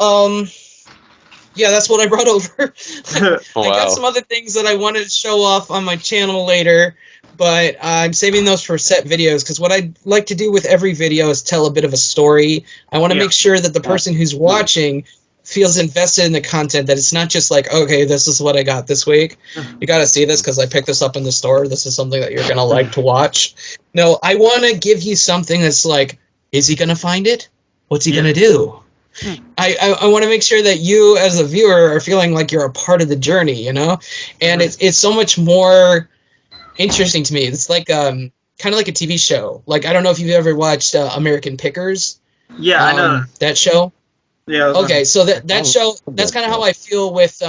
that's what I brought over. I got some other things that I wanted to show off on my channel later, but I'm saving those for set videos because what I like to do with every video is tell a bit of a story. I want to make sure that the person who's watching feels invested in the content, that it's not just like, okay, this is what I got this week. You got to see this because I picked this up in the store. This is something that you're going to like to watch. No, I want to give you something that's like, is he going to find it? What's he going to do? I want to make sure that you as a viewer are feeling like you're a part of the journey, you know? And it's so much more interesting to me. It's like kind of like a TV show. Like, I don't know if you've ever watched American Pickers. Yeah, I know. That show? Yeah. Okay, so that show, that's kind of how I feel with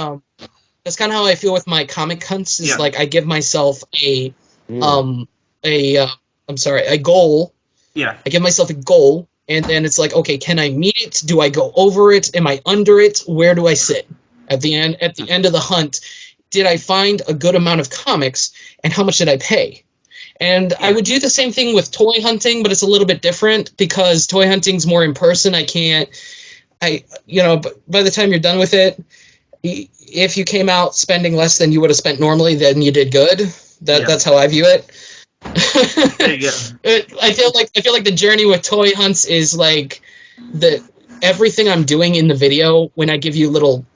my comic hunts. Is like I give myself a goal. Yeah. I give myself a goal, and then it's like, okay, can I meet it? Do I go over it? Am I under it? Where do I sit at the end? At the end of the hunt, did I find a good amount of comics, and how much did I pay? And I would do the same thing with toy hunting, but it's a little bit different because toy hunting's more in person. But by the time you're done with it, if you came out spending less than you would have spent normally, then you did good. That's how I view it. There you go. I feel like the journey with toy hunts is like everything I'm doing in the video. When I give you little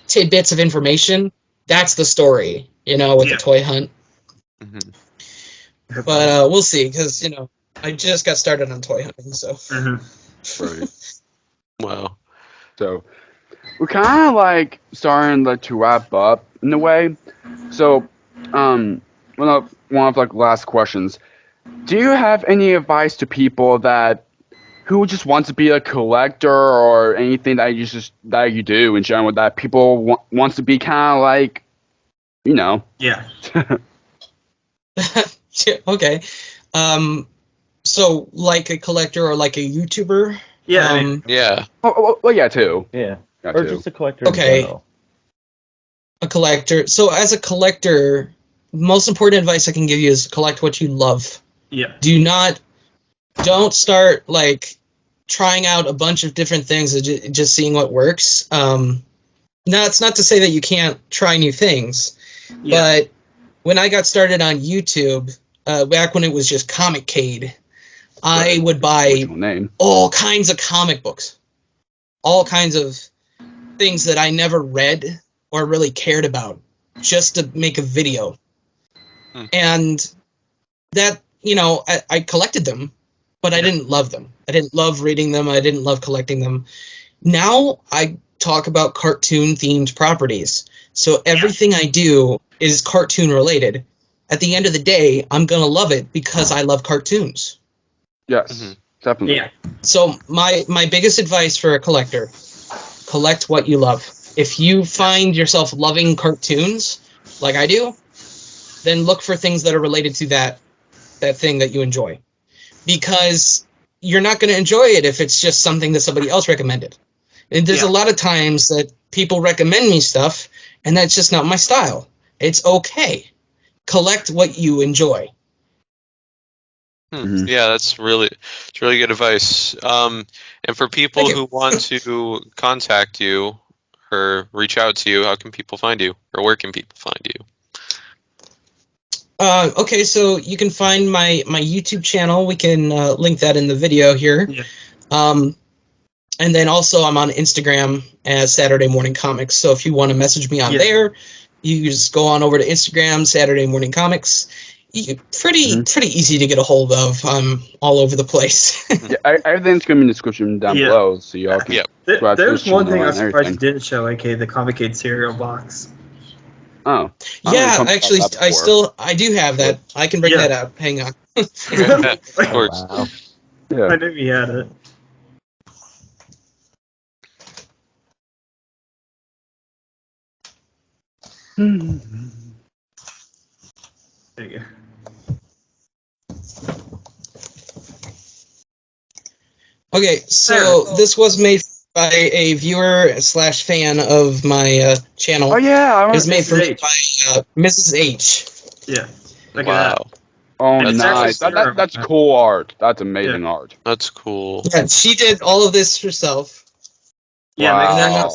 tidbits of information, that's the story, with the toy hunt. Mm-hmm. But we'll see, because I just got started on toy hunting, so. Right. Wow. So we're kind of like starting to wrap up in a way. So one of the last questions. Do you have any advice to people who just want to be a collector or anything that you do in general that people wants to be kind of like, Yeah. Okay. So like a collector or like a YouTuber? Yeah. Yeah. Well, yeah, too. Yeah. Yeah, Or too. just a collector in Okay. general. A collector. So as a collector, most important advice I can give you is collect what you love. Yeah. Don't start like trying out a bunch of different things and just seeing what works. Now, it's not to say that you can't try new things, but when I got started on YouTube, back when it was just ComiCade, I would buy all kinds of comic books, all kinds of things that I never read or really cared about, just to make a video. And that, I collected them, but I didn't love them. I didn't love reading them. I didn't love collecting them. Now I talk about cartoon-themed properties. So everything I do is cartoon-related. At the end of the day, I'm going to love it because I love cartoons. Yes, definitely. Yeah. So my biggest advice for a collector, collect what you love. If you find yourself loving cartoons, like I do, then look for things that are related to that thing that you enjoy. Because you're not going to enjoy it if it's just something that somebody else recommended. And there's a lot of times that people recommend me stuff, and that's just not my style. It's okay. Collect what you enjoy. Yeah, it's really good advice. And for people who want to contact you or reach out to you, how can people find you, or where can people find you? Okay, so you can find my YouTube channel. We can link that in the video here. Yeah. And then also I'm on Instagram as Saturday Morning Comics. So if you want to message me on there, you just go on over to Instagram, Saturday Morning Comics. Pretty easy to get a hold of. I'm all over the place. Yeah, everything's going to be in the description down below, so y'all can. There's one thing I'm surprised you didn't show, aka the ComiCade cereal box. Oh. Yeah, actually, I do have that. I can bring that up. Hang on. Of course. Wow. Yeah. I knew you had it. There you go. Okay, so this was made by a viewer / fan of my channel. Oh yeah, it was made for me by Mrs. H. Yeah. Look at that. Oh, nice. That's cool art. That's amazing art. That's cool. Yeah, she did all of this herself. Yeah, wow.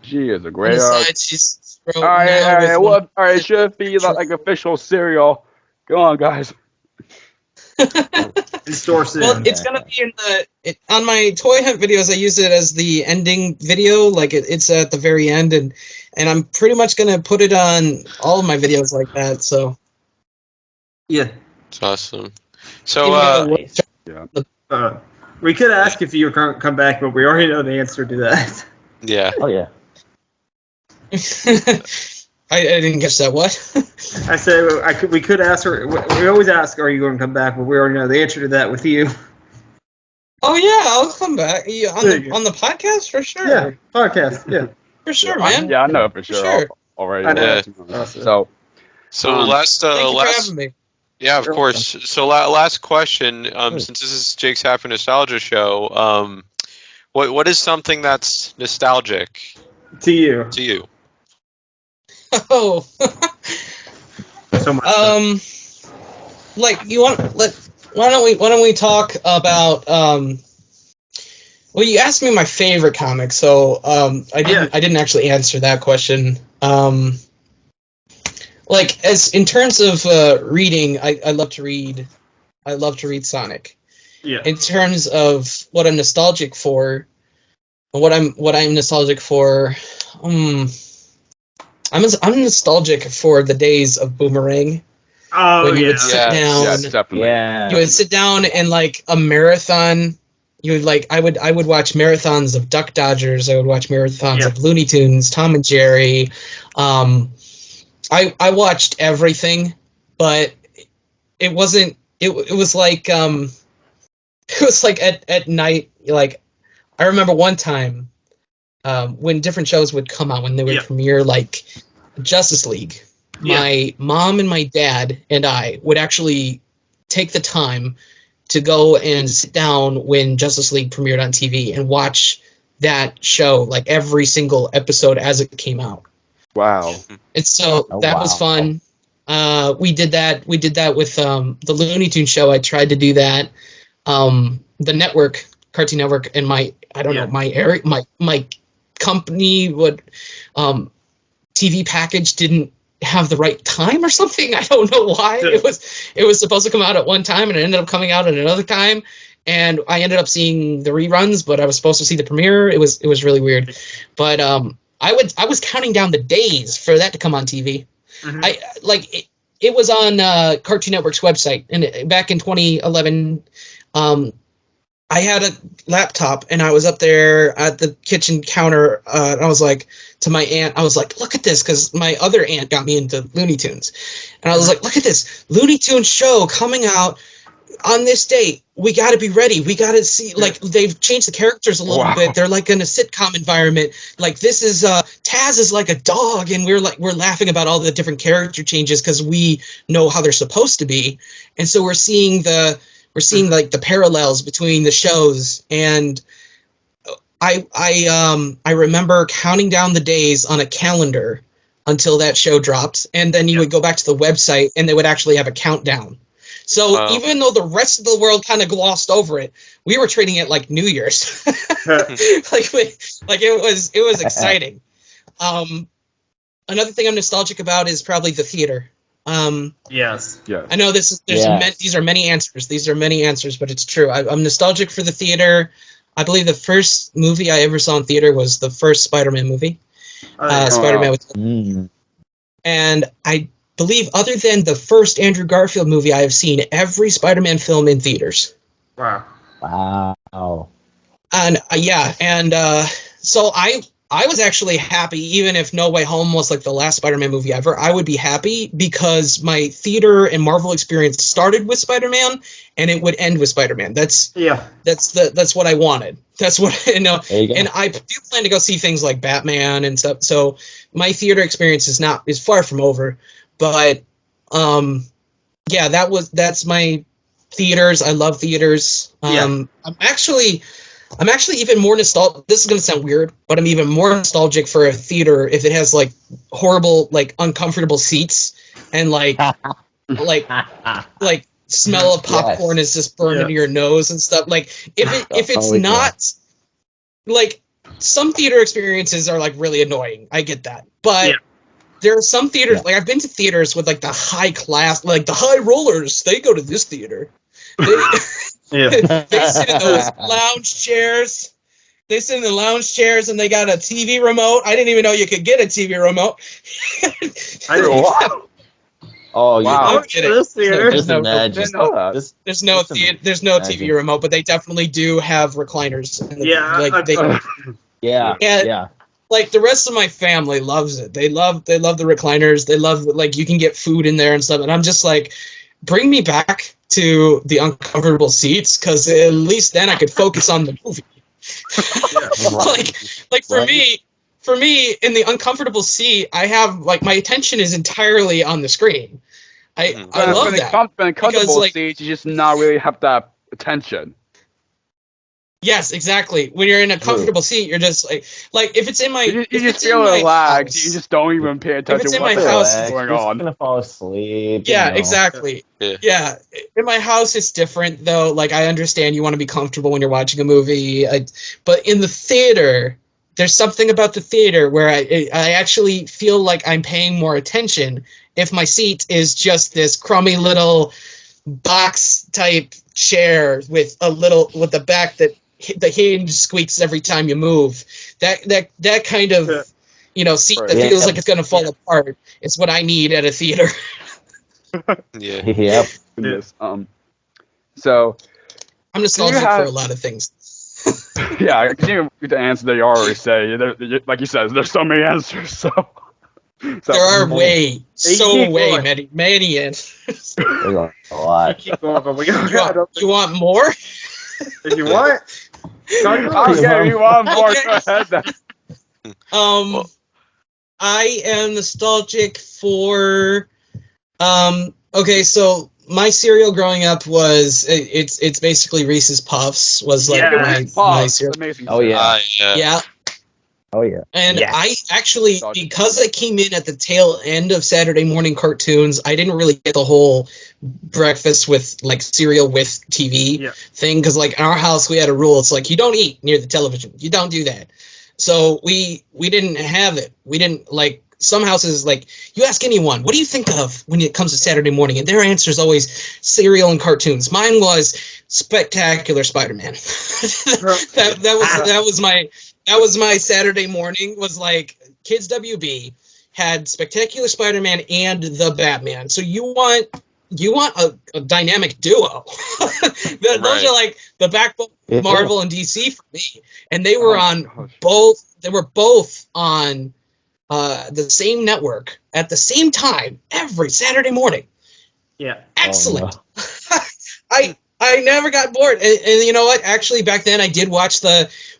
She is a great artist. All right. It should be like official cereal. Go on, guys. Store soon. Well, it's gonna be in on my Toy Hunt videos. I use it as the ending video, like it's at the very end, and I'm pretty much gonna put it on all of my videos like that. So yeah, it's awesome. So we could ask if you were come back, but we already know the answer to that. Yeah. Oh yeah. I didn't catch that. What? I said we could ask her. We always ask, "Are you going to come back?" But we already know the answer to that with you. Oh yeah, I'll come back on the podcast for sure. Yeah, podcast. Yeah, for sure, man. Yeah, I know for sure. Already. I know. So last. Thank you for having me. Yeah, of course. So last question. Since this is Jake's Happy Nostalgia Show, what is something that's nostalgic to you? Oh. So much. Like you want why don't we talk about well, you asked me my favorite comic, so I didn't actually answer that question. Like as in terms of reading, I love to read. I love to read Sonic. Yeah. In terms of what I'm nostalgic for, what I'm nostalgic for, I'm nostalgic for the days of Boomerang. Oh, when you would sit down. Yes, definitely. Yeah. You would sit down and like a marathon. You would like I would watch marathons of Duck Dodgers. I would watch marathons of Looney Tunes, Tom and Jerry. I watched everything, but it wasn't. It was like at night. Like I remember one time. When different shows would come out, when they would premiere, like Justice League, my mom and my dad and I would actually take the time to go and sit down when Justice League premiered on TV and watch that show, like every single episode as it came out. Wow. And so that was fun. We did that with the Looney Tunes show. I tried to do that. The network, Cartoon Network, and my company would TV package didn't have the right time or something. I don't know why. It was supposed to come out at one time and it ended up coming out at another time, and I ended up seeing the reruns, but I was supposed to see the premiere. It was really weird. But I was counting down the days for that to come on TV. Mm-hmm. It was on Cartoon Network's website, and back in 2011 I had a laptop, and I was up there at the kitchen counter, and I was like, to my aunt, I was like, look at this, because my other aunt got me into Looney Tunes. And I was like, look at this Looney Tunes show coming out on this date. We got to be ready. We got to see, like, they've changed the characters a little bit. They're like in a sitcom environment. Like, this is, Taz is like a dog, and we're laughing about all the different character changes because we know how they're supposed to be. And so we're seeing like the parallels between the shows, and I remember counting down the days on a calendar until that show dropped, and then you would go back to the website and they would actually have a countdown. So even though the rest of the world kind of glossed over it, we were treating it like New Year's. It was exciting. Another thing I'm nostalgic about is probably the theater. Yes. I know these are many answers. These are many answers, but it's true. I'm nostalgic for the theater. I believe the first movie I ever saw in theater was the first Spider-Man movie. Spider-Man with and I believe other than the first Andrew Garfield movie, I have seen every Spider-Man film in theaters. Wow. And so I was actually happy, even if No Way Home was like the last Spider-Man movie ever. I would be happy because my theater and Marvel experience started with Spider-Man, and it would end with Spider-Man. That's what I wanted. That's what And I do plan to go see things like Batman and stuff. So my theater experience is far from over. But that's my theaters. I love theaters. I'm actually even more nostalgic. This is going to sound weird, but I'm even more nostalgic for a theater if it has like horrible, like uncomfortable seats and like smell of popcorn is just burned into your nose and stuff. Like if it's not like some theater experiences are like really annoying. I get that, but there are some theaters like I've been to theaters with like the high class, like the high rollers. They go to this theater. They sit in those lounge chairs. They sit in the lounge chairs and they got a TV remote. I didn't even know you could get a TV remote. Oh, wow! There's no TV remote, but they definitely do have recliners. Like the rest of my family loves it. They love the recliners. They love like you can get food in there and stuff. And I'm just like, bring me back to the uncomfortable seats, because at least then I could focus on the movie. For me, in the uncomfortable seat, I have like my attention is entirely on the screen. I love that. In a comfortable seat, you just not really have that attention. Yes, exactly. When you're in a comfortable seat, you're just like if it's in my you just feel relaxed. You just don't even pay attention to what's going on. You're gonna fall asleep. Yeah, exactly. Yeah, in my house it's different though. Like I understand you want to be comfortable when you're watching a movie, but in the theater, there's something about the theater where I actually feel like I'm paying more attention if my seat is just this crummy little box type chair with the back that the hinge squeaks every time you move. That kind of seat that feels like it's going to fall apart is what I need at a theater. Yep. So I'm nostalgic for a lot of things. Yeah, I continue with the answer that you already say. Like you said, there's so many answers. So there are many answers. There's a lot. Keep going, but you want more? If you want. You want more? Go ahead then. I am nostalgic for. Okay, so my cereal growing up was it's basically Reese's Puffs was like my cereal. Amazing. Oh yeah. Yeah. Oh yeah. And I actually, because I came in at the tail end of Saturday morning cartoons, I didn't really get the whole breakfast with like cereal with TV thing. Because like in our house, we had a rule. It's like you don't eat near the television. You don't do that. So we didn't have it. We didn't like. Some houses, like, you ask anyone, what do you think of when it comes to Saturday morning? And their answer is always cereal and cartoons. Mine was Spectacular Spider-Man. that was my Saturday morning. Was like Kids WB had Spectacular Spider-Man and the Batman. So you want a dynamic duo. Those are like the backbone of Marvel and DC for me. And they were on both. They were both on the same network at the same time every Saturday morning. Yeah. Excellent. Oh, no. I never got bored. And you know what? Actually, back then I did watch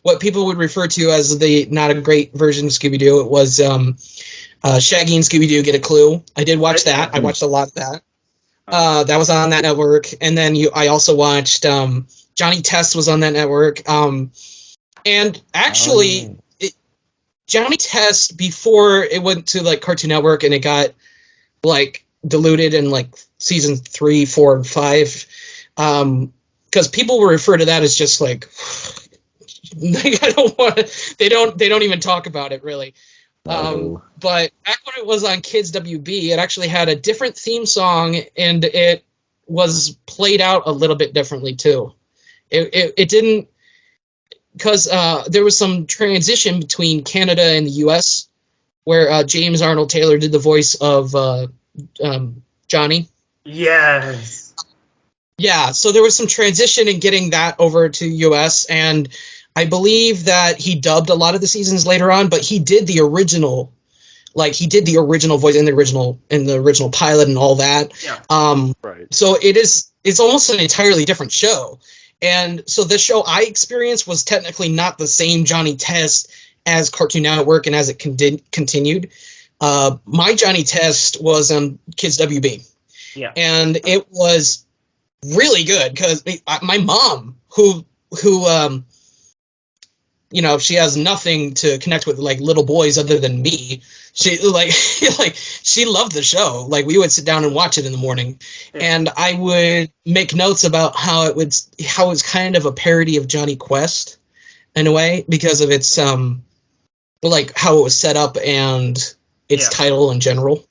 what people would refer to as the not a great version of Scooby-Doo. It was Shaggy and Scooby-Doo Get a Clue. I did watch that. I watched a lot of that. That was on that network. And then I also watched Johnny Test was on that network. And actually... Johnny Test, before it went to like Cartoon Network and it got like diluted in like season 3, 4, and 5, because people will refer to that as just like they don't even talk about it really. But back when it was on Kids WB, it actually had a different theme song, and it was played out a little bit differently too. It didn't, because there was some transition between Canada and the U.S. where James Arnold Taylor did the voice of Johnny. Yes. Yeah, so there was some transition in getting that over to U.S., and I believe that he dubbed a lot of the seasons later on, but he did the original, voice in the original pilot and all that. Yeah. Right. So it's almost an entirely different show. And so the show I experienced was technically not the same Johnny Test as Cartoon Network and as it continued. My Johnny Test was on Kids WB. Yeah. And it was really good because my mom, who she has nothing to connect with like little boys other than me. She she loved the show. Like we would sit down and watch it in the morning, and I would make notes about how it's kind of a parody of Johnny Quest in a way because of its like how it was set up and its title in general.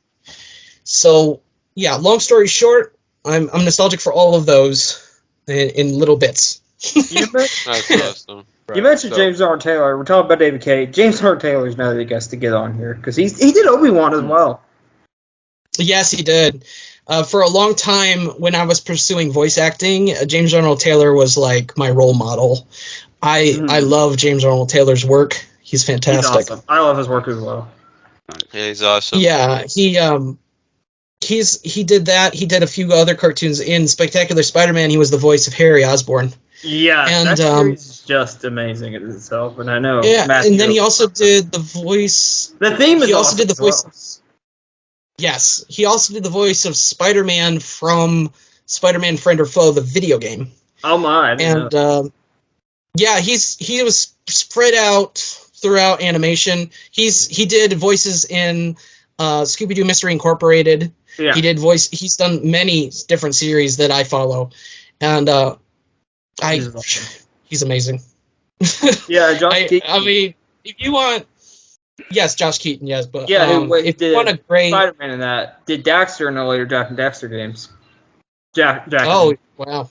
So yeah, long story short, I'm nostalgic for all of those in little bits. That's awesome. You mentioned James Arnold Taylor. We're talking about David Cade. James Arnold Taylor is another guest to get on here because he did Obi-Wan as well. Yes, he did. For a long time, when I was pursuing voice acting, James Arnold Taylor was like my role model. I love James Arnold Taylor's work. He's fantastic. He's awesome. I love his work as well. Yeah, he's awesome. Yeah, he did that. He did a few other cartoons. In Spectacular Spider-Man, he was the voice of Harry Osborn. Yeah, and that series is just amazing in itself, and I know. Yeah, Matthew, and then he also did the voice. The theme is he also awesome did the voice. well. Yes, he also did the voice of Spider-Man from Spider-Man Friend or Foe, the video game. Oh my! And he was spread out throughout animation. He did voices in Scooby-Doo Mystery Incorporated. Yeah. He's done many different series that I follow, and he's amazing. Yeah, Josh Keaton. I mean, if you want, yes, Josh Keaton, yes, but if you want a great Spider-Man in that, did Dexter in the later Jack and Dexter games. Jack. Oh wow.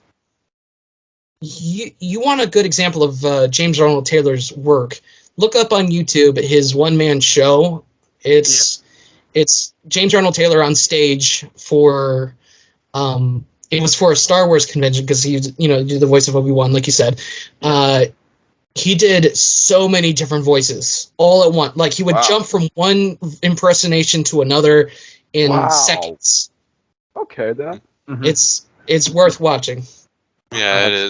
You want a good example of James Arnold Taylor's work? Look up on YouTube his one-man show. It's James Arnold Taylor on stage for it was for a Star Wars convention because he did the voice of Obi-Wan, like you said. He did so many different voices all at once. Like he would jump from one impersonation to another in seconds. Okay, then. Mm-hmm. It's worth watching. Yeah, it is.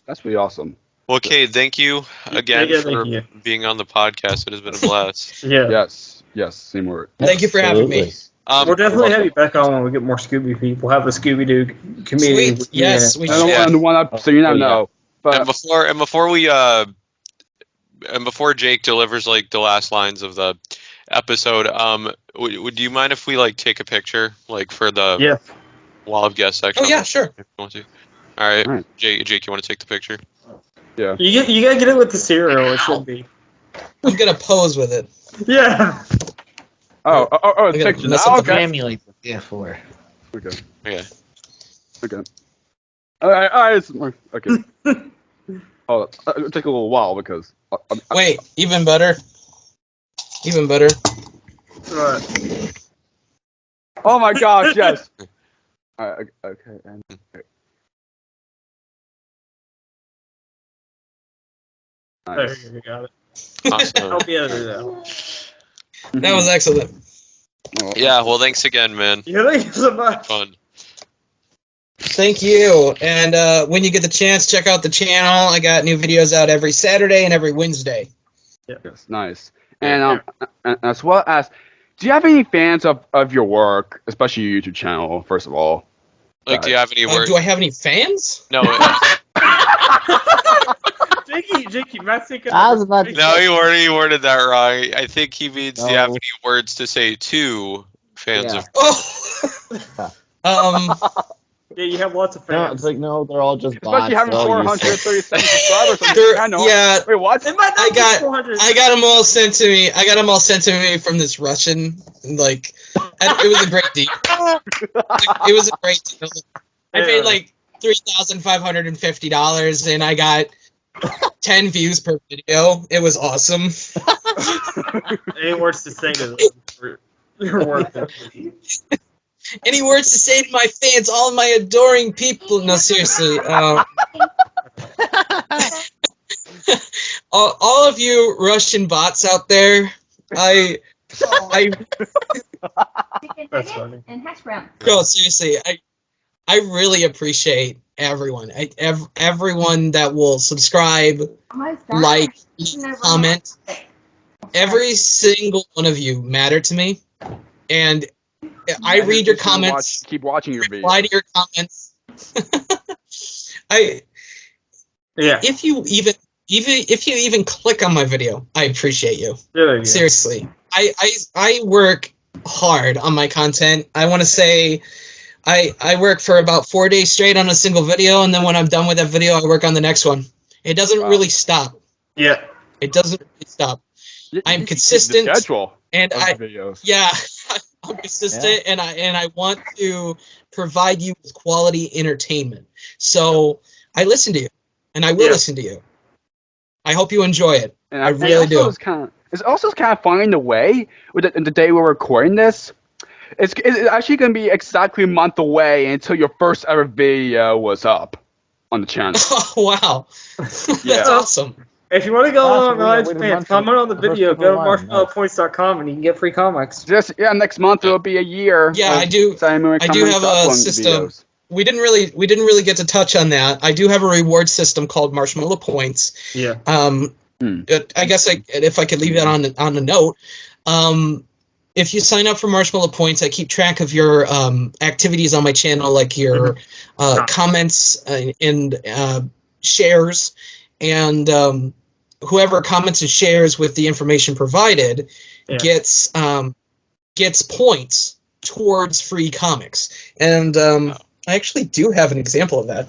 That's pretty awesome. Well, Cade, thank you again for being on the podcast. It has been a blast. Yeah. Yes, same word. Thank you for having me. We'll definitely have you back on when we get more Scooby people. Have a Scooby-Doo community. Sweet. Yes, we should. I don't want to, so you never know. But before Jake delivers like the last lines of the episode, would you mind if we like take a picture like for the wall of guest section? Oh yeah, sure. If you want to. All right. Jake, you want to take the picture? Yeah. You gotta get it with the cereal. It should be. I'm gonna pose with it. Yeah. Oh, the picture. Family. Yeah, for. Okay. Okay. All right. Okay. Oh, it'll take a little while because. Wait, even better. Right. Oh my gosh! Yes. Okay. And. Nice. There you got it. Awesome. I'll be able to do that. That was excellent. Yeah, well, thanks again, man. Yeah, thank you so much. Fun. Thank you. And when you get the chance, check out the channel. I got new videos out every Saturday and every Wednesday. Yes, nice. And as well as, do you have any fans of your work, especially your YouTube channel, first of all? Like, do you have any work? Do I have any fans? No. Jakey, Matt's thinking. No, he worded that wrong. I think he means, do you have any words to say to fans of? Oh. Yeah, you have lots of No, fans. it's like, no, they're all just bots. Especially having They're all 437 subscribers on the channel. Yeah. Wait, what? It might not I be got 400. I got them all sent to me. I got them all sent to me from this Russian. Like, it was a great deal. It was a great deal. I paid like $3,550, and I got 10 views per video. It was awesome. Any words to say to them? You're worth it. Any words to say to my fans, all of my adoring people? No, seriously. All of you Russian bots out there, I That's funny. And hash brown. no, seriously, I really appreciate everyone. Everyone that will subscribe, like, comment. Every single one of you matter to me, and I read your comments. Keep watching your videos. Reply to your comments. If you even click on my video, I appreciate you. There you go. Seriously, I work hard on my content. I want to say I work for about 4 days straight on a single video, and then when I'm done with that video, I work on the next one. It doesn't really stop. Yeah. It doesn't really stop. I'm consistent. The schedule and of I videos. yeah, I'm consistent, and I want to provide you with quality entertainment. So I listen to you, and I will listen to you. I hope you enjoy it. And I really do. It's also kind of funny in the way with the day we're recording this. It's actually going to be exactly a month away until your first ever video was up on the channel. Oh wow, Yeah. that's awesome. If you want to go on Awesome. live fans, comment on the video, go to marshmallowpoints.com, and you can get free comics. Next month it'll be a year. Yeah, I do. I do have a system. Videos. We didn't really get to touch on that. I do have a reward system called Marshmallow Points. Yeah. I guess if I could leave that on a note. If you sign up for Marshmallow Points, I keep track of your activities on my channel, like your comments and shares, and whoever comments and shares with the information provided gets points towards free comics. And I actually do have an example of that.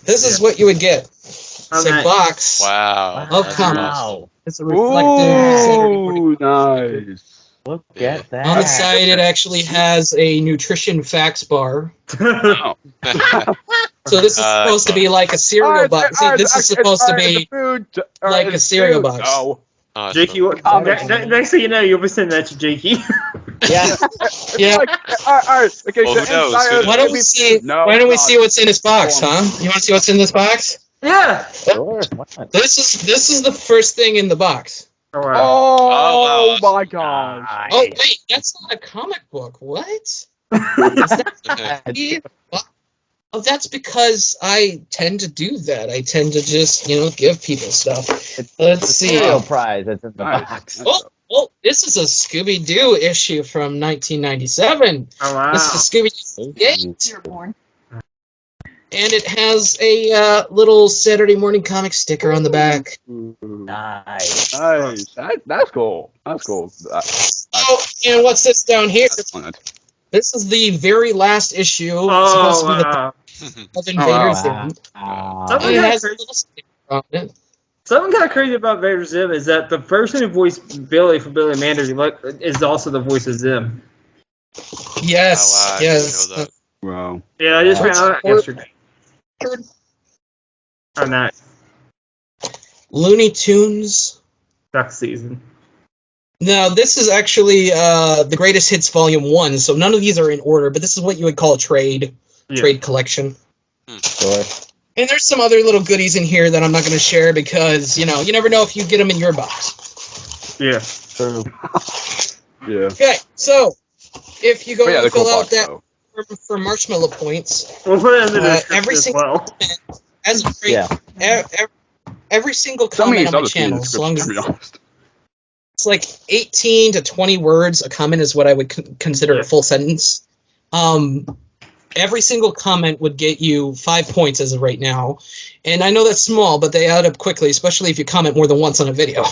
This is what you would get. It's a box of comics. It's a reflective. Ooh, nice. Look at that. On the side, it actually has a nutrition facts bar. Oh. So this is supposed to be like a cereal box. See, this is supposed to be like a cereal box. Oh. Jakey, next thing you know, you'll be sending that to Jakey. Yeah. Alright. Okay, Well, who knows? Why don't we see? Why don't we see what's in this box, huh? You want to see what's in this box? Yeah. Sure, why not? This is the first thing in the box. Oh, wow. Oh my god. Oh wait, that's not a comic book. What? Oh, that's because I tend to do that. I tend to just, give people stuff. Let's see. Cereal prize that's in the box. Oh, this is a Scooby-Doo issue from 1997. Oh, wow. This is Scooby-Doo 8. You were born. And it has a little Saturday morning comic sticker on the back. Nice. That's cool. That's cool. Oh, and what's this down here? That's fun. This is the very last issue. Oh, supposed to be wow. of Invader Zim. Something And it kind has a of little sticker on it. crazy about Vader Zim is that the person who voiced Billy for Billy Manders is also the voice of Zim. Yes, Oh, wow, I yes. didn't know that. Wow. Yeah, I just found out yesterday. Oh, nice. Looney Tunes. Duck season. Now, this is actually the Greatest Hits Volume 1, so none of these are in order, but this is what you would call a trade collection. Sure. And there's some other little goodies in here that I'm not going to share because, you never know if you get them in your box. Yeah. True. Yeah. Okay, so if you go But yeah, and the cool fill out box, that though. for Marshmallow Points, We'll put it in the description every as single well. comment has a free, Yeah. every single Some of comment these on my other channel, things, as long as to be honest. it's like 18 to 20 words, a comment is what I would consider a full sentence. Every single comment would get you 5 points as of right now. And I know that's small, but they add up quickly, especially if you comment more than once on a video.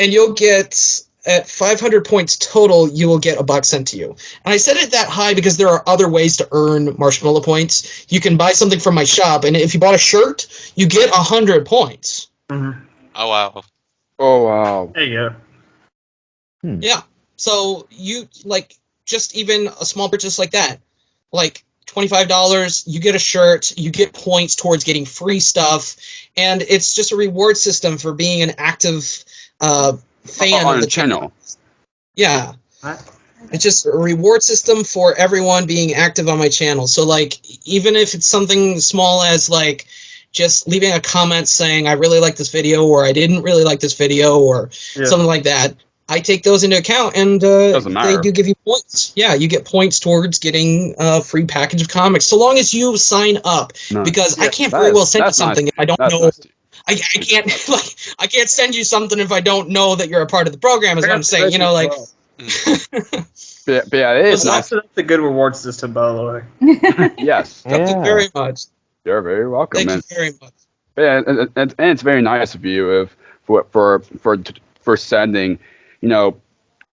And you'll get at 500 points total, you will get $1 sent to you. And I set it that high because there are other ways to earn marshmallow points. You can buy something from my shop, and if you bought a shirt, you get 100 points. Mm-hmm. Oh wow! Oh wow! There you go. Yeah. So you just even a small purchase like that, like $25, you get a shirt, you get points towards getting free stuff, and it's just a reward system for being an active fan on of the channel. Yeah. What? It's just a reward system for everyone being active on my channel. So, even if it's something small as, just leaving a comment saying, I really like this video, or I didn't really like this video, or something like that, I take those into account, and they do give you points. Yeah, you get points towards getting a free package of comics, so long as you sign up. Nice. Because I can't very well send you something if I don't know. Nice. I can't I can't send you something if I don't know that you're a part of the program. Is what I'm saying. But yeah, it is nice. That's a good reward system, by the way. Yes. Thank you very much. You're very welcome. Thank you very much. Yeah, and it's very nice of you for sending, to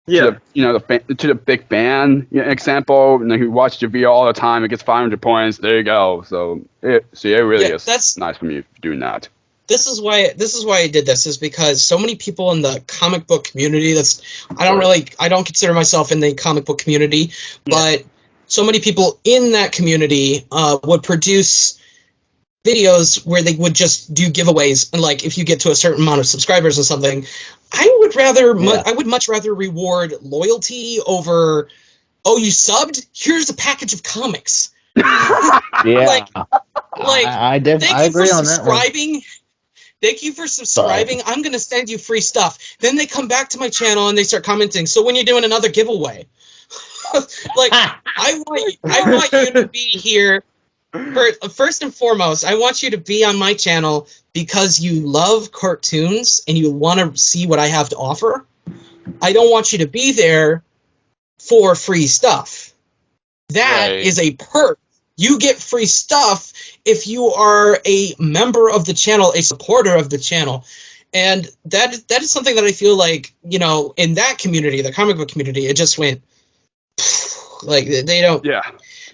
the big fan example, who watched your video all the time and gets 500 points. There you go. So it really is nice from you doing that. This is why I did this, is because so many people in the comic book community, I don't consider myself in the comic book community, but so many people in that community would produce videos where they would just do giveaways, and if you get to a certain amount of subscribers or something, I would much rather reward loyalty over, oh, you subbed? Here's a package of comics. I agree on that one. Thank you for subscribing. I'm going to send you free stuff. Then they come back to my channel and they start commenting, so when you're doing another giveaway? I want you to be here. First and foremost, I want you to be on my channel because you love cartoons and you want to see what I have to offer. I don't want you to be there for free stuff. That is a perk. You get free stuff if you are a member of the channel, a supporter of the channel. And that is something that I feel like, in that community, the comic book community, it just went, they don't... Yeah.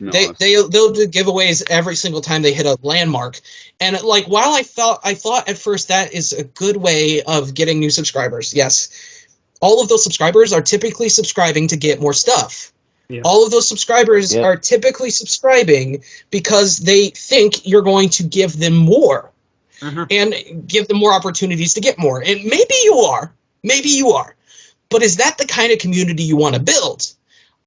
They'll do giveaways every single time they hit a landmark. And while I thought at first that is a good way of getting new subscribers, yes, all of those subscribers are typically subscribing to get more stuff. Yeah. All of those subscribers are typically subscribing because they think you're going to give them more and give them more opportunities to get more. And maybe you are. But is that the kind of community you want to build?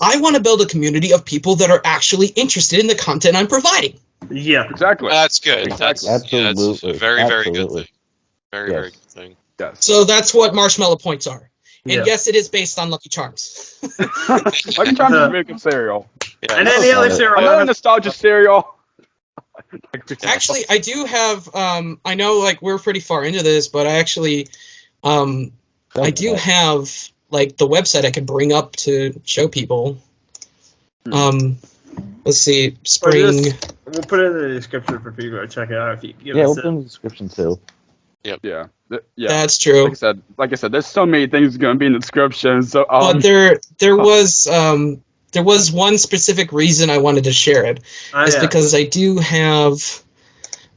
I want to build a community of people that are actually interested in the content I'm providing. Yeah, exactly. That's good. Exactly. That's a very, very good thing. Very good thing. Yes. So that's what marshmallow points are. And yes, it is based on Lucky Charms. Lucky Charms is a really good cereal. Yeah, and any other cereal. Another nostalgia cereal. Actually, I do have, I know we're pretty far into this, but I actually, I do have the website I could bring up to show people. Let's see, spring. We'll put it in the description for people to check it out. If you give we'll put it in the description too. Yep. Yeah. That's true. Like I said, there's so many things going to be in the description. So, but there was one specific reason I wanted to share it. It's because I do have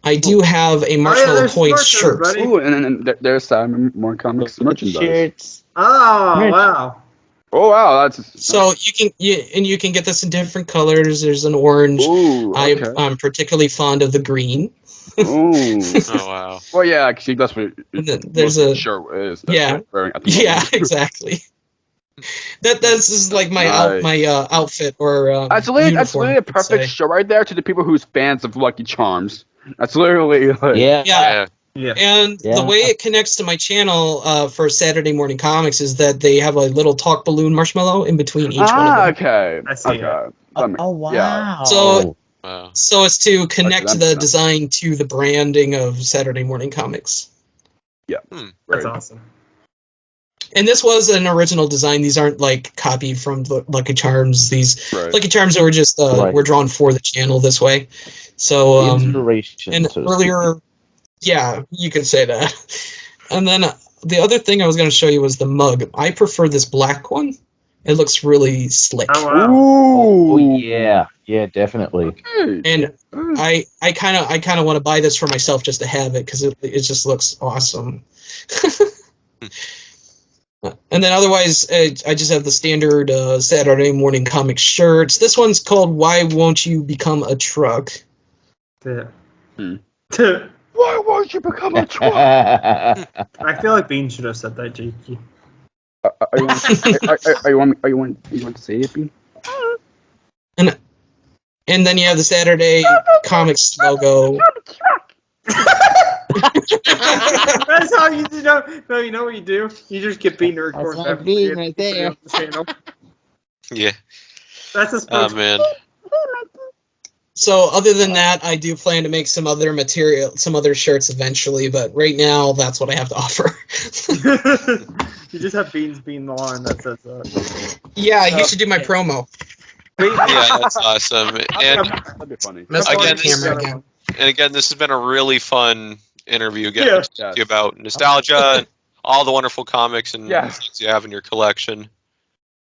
a Marshmallow Points shirt. Ooh, and there's more comics merchandise. Shirts. Oh wow. Oh wow, that's so you can get this in different colors. There's an orange. Ooh, okay. I'm particularly fond of the green. Ooh. Oh wow. Well, yeah, actually, that's what there's a shirt is. Yeah, exactly. This is my outfit or that's literally a perfect show right there to the people who's fans of Lucky Charms. That's literally yeah. And the way it connects to my channel for Saturday Morning Comics is that they have a little talk balloon marshmallow in between each one of them. Okay. I see. Okay. Oh wow. Yeah. So it's to connect the design to the branding of Saturday Morning Comics. Yeah. That's awesome. And this was an original design. These aren't copied from the Lucky Charms. These Lucky Charms were just were drawn for the channel this way. So inspiration. And earlier, yeah, you could say that. And then the other thing I was going to show you was the mug. I prefer this black one. It looks really slick. Oh wow! Oh yeah, definitely. And I kind of want to buy this for myself just to have it because it just looks awesome. And then otherwise, I just have the standard Saturday morning comic shirts. This one's called "Why Won't You Become a Truck?" Yeah. Why won't you become a truck? I feel like Bean should have said that, Jakey. Are you want to say it, Bean? And then you have the Saturday Comics logo. That's how you do. No, you know what you do? You just get Bean to record that. Bean right there. On the channel. Yeah. That's a Oh man. So other than that, I do plan to make some other shirts eventually, but right now that's what I have to offer. You just have Beans being the line that says that. Yeah, you should do my promo. Yeah, that's awesome. And That'd be funny. again, this has been a really fun interview getting to talk to you about nostalgia and all the wonderful comics and things you have in your collection.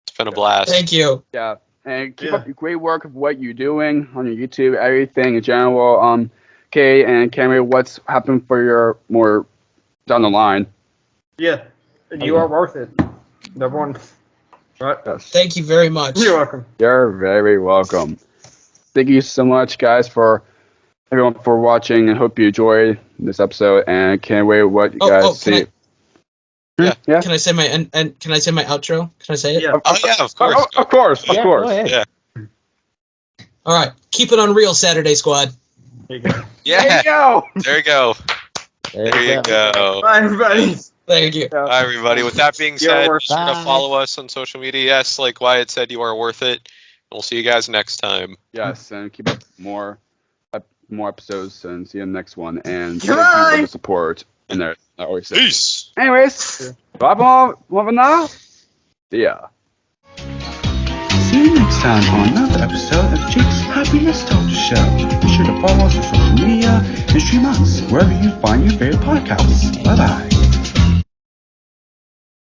It's been a blast. Thank you. Yeah. And keep up your great work of what you're doing on your YouTube, everything in general. Cade and Cameron, what's happened for your more down the line? Yeah, and you are worth it. Number one. Right? Yes. Thank you very much. You're welcome. You're very welcome. Thank you so much, guys, for everyone for watching, and hope you enjoyed this episode. And can't wait what you guys see. Yeah. Can I say my can I say my outro? Can I say it? Yeah. Oh yeah, of course. Of course. Yeah. All right. Keep it unreal, Saturday Squad. There you go. Yeah. There you go. There you go. Bye, everybody. Thank you. Bye, everybody. With that being said, be sure to Bye. follow us on social media. Yes, like Wyatt said, you are worth it. We'll see you guys next time. Yes, and keep up more episodes, and see you in the next one. And thank Goodbye. you for the support. And there, I always say. Peace. Anyways, bye for now. See ya. See you next time on another episode of Jake's Happy Nostalgia Show. Be sure to follow us on social media and stream us wherever you find your favorite podcasts. Bye bye.